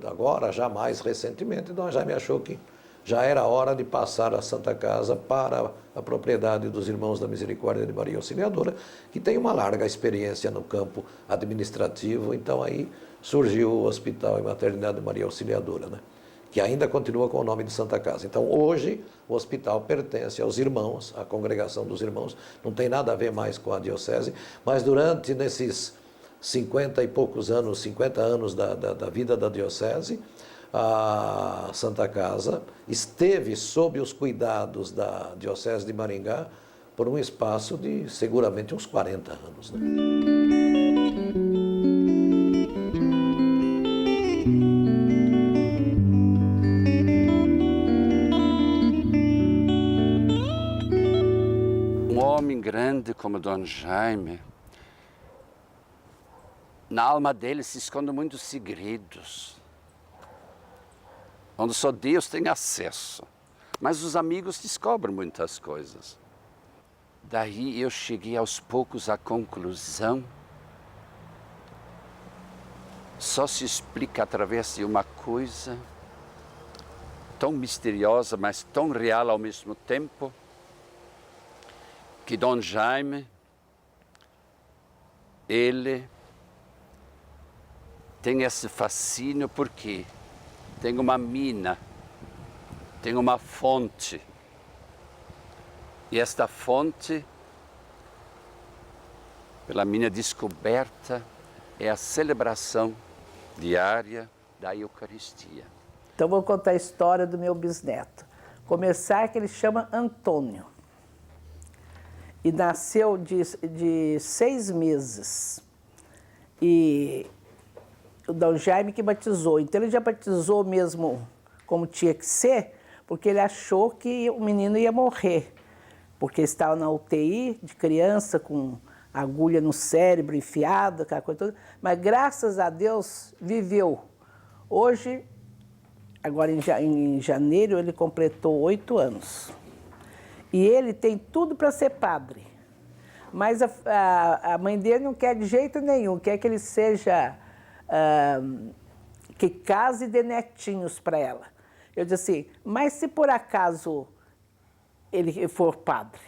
agora já mais recentemente, Dom Jaime achou que já era hora de passar a Santa Casa para a propriedade dos Irmãos da Misericórdia de Maria Auxiliadora, que tem uma larga experiência no campo administrativo. Então aí surgiu o Hospital e Maternidade de Maria Auxiliadora, né? Que ainda continua com o nome de Santa Casa. Então hoje o hospital pertence aos irmãos, à congregação dos irmãos, não tem nada a ver mais com a diocese, mas durante nesses 50 e poucos anos, 50 anos da vida da diocese, a Santa Casa esteve sob os cuidados da diocese de Maringá por um espaço de seguramente uns 40 anos, né? Um homem grande como Dom Jaime, na alma dele se escondem muitos segredos, onde só Deus tem acesso. Mas os amigos descobrem muitas coisas. Daí eu cheguei aos poucos à conclusão, só se explica através de uma coisa tão misteriosa, mas tão real ao mesmo tempo, que Dom Jaime, ele tem esse fascínio porque tem uma mina, tem uma fonte. E esta fonte, pela minha descoberta, é a celebração diária da Eucaristia. Então vou contar a história do meu bisneto. Começar que ele chama Antônio. E nasceu de 6 meses. E o Dom Jaime que batizou. Então ele já batizou mesmo como tinha que ser, porque ele achou que o menino ia morrer. Porque estava na UTI de criança, com agulha no cérebro, enfiada, aquela coisa toda. Mas graças a Deus viveu. Hoje, agora em janeiro, ele completou 8 anos. E ele tem tudo para ser padre. Mas a mãe dele não quer de jeito nenhum, quer que ele seja, que case e dê netinhos para ela. Eu disse assim, mas se por acaso ele for padre,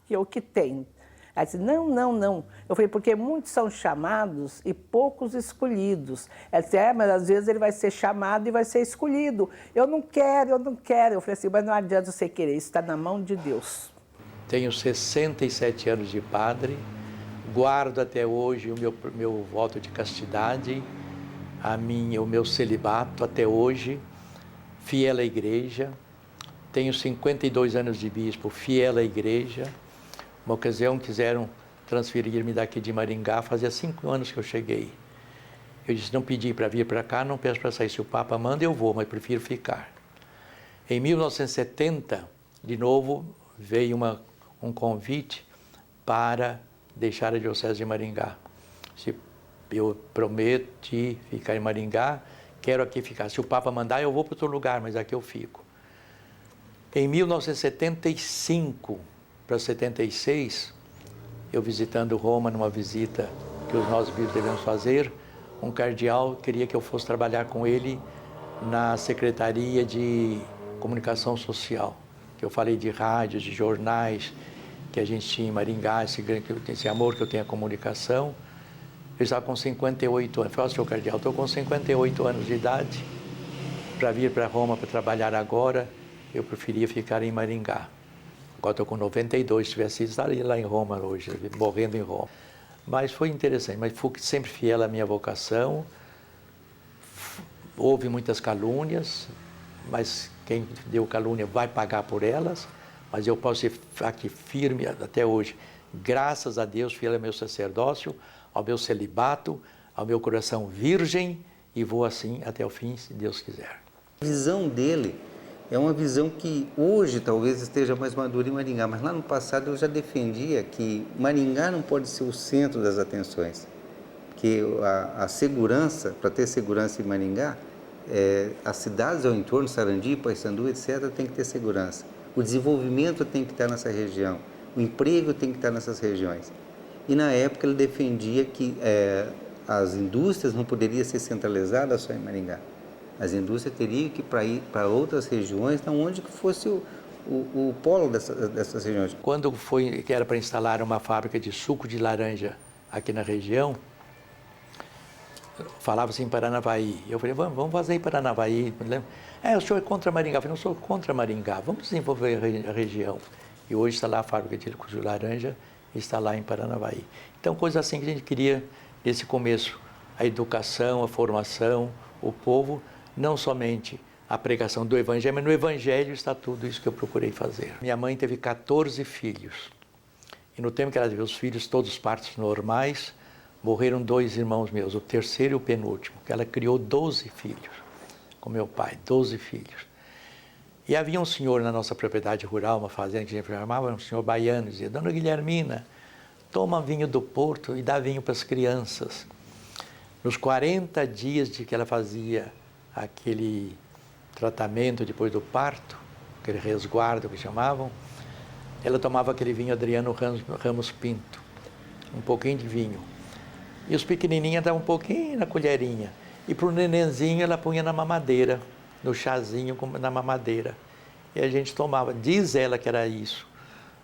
que é o que tem. Ela disse, não, não, não. Eu falei, porque muitos são chamados e poucos escolhidos. Ela disse, mas às vezes ele vai ser chamado e vai ser escolhido. Eu não quero, eu não quero. Eu falei assim, mas não adianta você querer, isso está na mão de Deus. Tenho 67 anos de padre, guardo até hoje o meu voto de castidade, o meu celibato até hoje, fiel à igreja. Tenho 52 anos de bispo, fiel à igreja. Uma ocasião quiseram transferir-me daqui de Maringá, fazia 5 anos que eu cheguei. Eu disse, não pedi para vir para cá, não peço para sair. Se o Papa manda, eu vou, mas prefiro ficar. Em 1970, de novo, veio um convite para deixar a Diocese de Maringá. Eu prometi ficar em Maringá, quero aqui ficar. Se o Papa mandar, eu vou para outro lugar, mas aqui eu fico. Em 1975 para 76, eu visitando Roma, numa visita que nós bispos devemos fazer, um cardeal queria que eu fosse trabalhar com ele na Secretaria de Comunicação Social, que eu falei de rádios, de jornais, que a gente tinha em Maringá, esse amor que eu tenho à comunicação. Eu estava com 58 anos. Eu falei, senhor cardeal, estou com 58 anos de idade, para vir para Roma para trabalhar agora, eu preferia ficar em Maringá. Agora estou com 92, se tivesse ido, estaria lá em Roma hoje, morrendo em Roma. Mas foi interessante, mas fui sempre fiel à minha vocação. Houve muitas calúnias, mas quem deu calúnia vai pagar por elas. Mas eu posso ser aqui firme até hoje, graças a Deus, fiel ao meu sacerdócio, ao meu celibato, ao meu coração virgem, e vou assim até o fim, se Deus quiser. A visão dele é uma visão que hoje talvez esteja mais madura em Maringá, mas lá no passado eu já defendia que Maringá não pode ser o centro das atenções, que a segurança, para ter segurança em Maringá, as cidades ao entorno, Sarandi, Paissandu, etc., tem que ter segurança. O desenvolvimento tem que estar nessa região, o emprego tem que estar nessas regiões. E na época ele defendia que as indústrias não poderiam ser centralizadas só em Maringá. As indústrias teriam que ir para outras regiões, onde que fosse o polo dessas regiões. Quando que era para instalar uma fábrica de suco de laranja aqui na região, falava-se em Paranavaí. Eu falei, vamos fazer em Paranavaí. O senhor é contra Maringá? Eu falei, não sou contra Maringá, vamos desenvolver a região. E hoje está lá a fábrica de suco de laranja, está lá em Paranavaí. Então, coisa assim que a gente queria nesse começo, a educação, a formação, o povo, não somente a pregação do Evangelho, mas no Evangelho está tudo isso que eu procurei fazer. Minha mãe teve 14 filhos. E no tempo que ela teve os filhos, todos partos normais, morreram 2 irmãos meus, o terceiro e o penúltimo, que ela criou 12 filhos, com meu pai, 12 filhos. E havia um senhor na nossa propriedade rural, uma fazenda que a gente chamava, um senhor baiano, dizia, Dona Guilhermina, toma vinho do Porto e dá vinho para as crianças. Nos 40 dias de que ela fazia aquele tratamento depois do parto, aquele resguardo que chamavam, ela tomava aquele vinho Adriano Ramos Pinto, um pouquinho de vinho. E os pequenininhos davam um pouquinho na colherinha. E para o nenenzinho ela punha na mamadeira, no chazinho na mamadeira. E a gente tomava. Diz ela que era isso.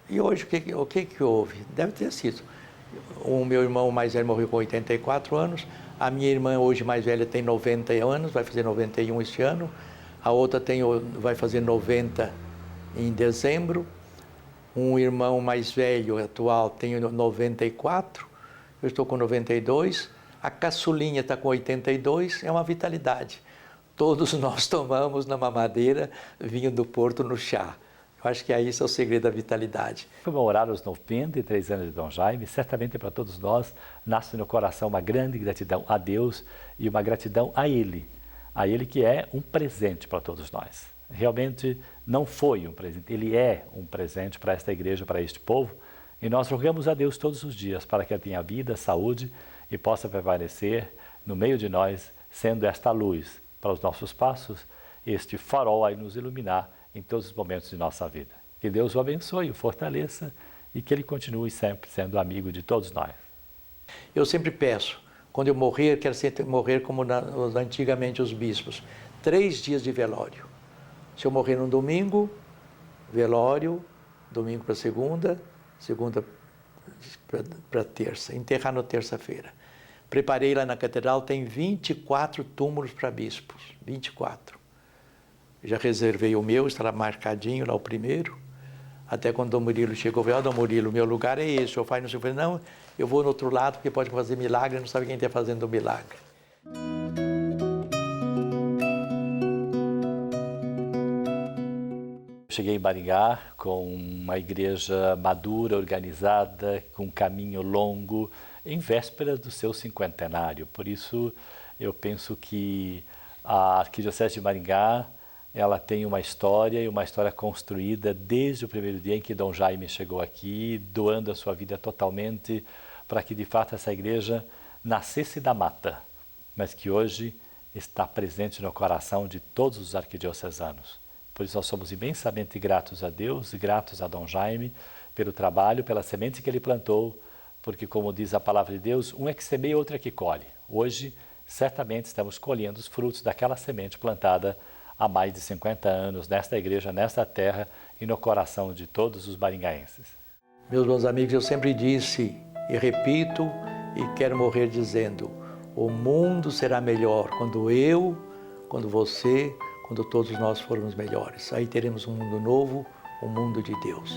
E hoje o que houve? Deve ter sido. O meu irmão mais velho morreu com 84 anos. A minha irmã hoje mais velha tem 90 anos, vai fazer 91 este ano. A outra vai fazer 90 em dezembro. Um irmão mais velho, atual, tem 94. Eu estou com 92. A caçulinha está com 82. É uma vitalidade. Todos nós tomamos na mamadeira vinho do Porto no chá. Eu acho que aí esse é o segredo da vitalidade. Comemorar os 93 anos de Dom Jaime, certamente para todos nós, nasce no coração uma grande gratidão a Deus e uma gratidão a Ele que é um presente para todos nós. Realmente não foi um presente, Ele é um presente para esta igreja, para este povo, e nós rogamos a Deus todos os dias para que Ele tenha vida, saúde e possa permanecer no meio de nós, sendo esta luz para os nossos passos, este farol a nos iluminar em todos os momentos de nossa vida. Que Deus o abençoe, o fortaleça e que Ele continue sempre sendo amigo de todos nós. Eu sempre peço, quando eu morrer, quero sempre morrer como antigamente os bispos, 3 dias de velório. Se eu morrer no domingo, velório, domingo para segunda para terça, enterrar na terça-feira. Preparei lá na catedral, tem 24 túmulos para bispos, 24. Já reservei o meu, estará marcadinho lá o primeiro. Até quando Dom Murilo chegou, eu falei, Dom Murilo, meu lugar é esse, o senhor faz no seu... Eu falei, não, eu vou no outro lado, porque pode fazer milagre, não sabe quem está fazendo o milagre. Cheguei em Maringá com uma igreja madura, organizada, com um caminho longo, em véspera do seu cinquentenário. Por isso, eu penso que a Arquidiocese de Maringá, ela tem uma história, e uma história construída desde o primeiro dia em que Dom Jaime chegou aqui, doando a sua vida totalmente para que, de fato, essa igreja nascesse da mata, mas que hoje está presente no coração de todos os arquidiocesanos. Por isso nós somos imensamente gratos a Deus, gratos a Dom Jaime, pelo trabalho, pela semente que ele plantou, porque, como diz a palavra de Deus, um é que semeia, outro é que colhe. Hoje, certamente, estamos colhendo os frutos daquela semente plantada há mais de 50 anos nesta igreja, nesta terra e no coração de todos os maringaenses. Meus bons amigos, eu sempre disse e repito e quero morrer dizendo, o mundo será melhor quando eu, quando você, quando todos nós formos melhores. Aí teremos um mundo novo, um mundo de Deus.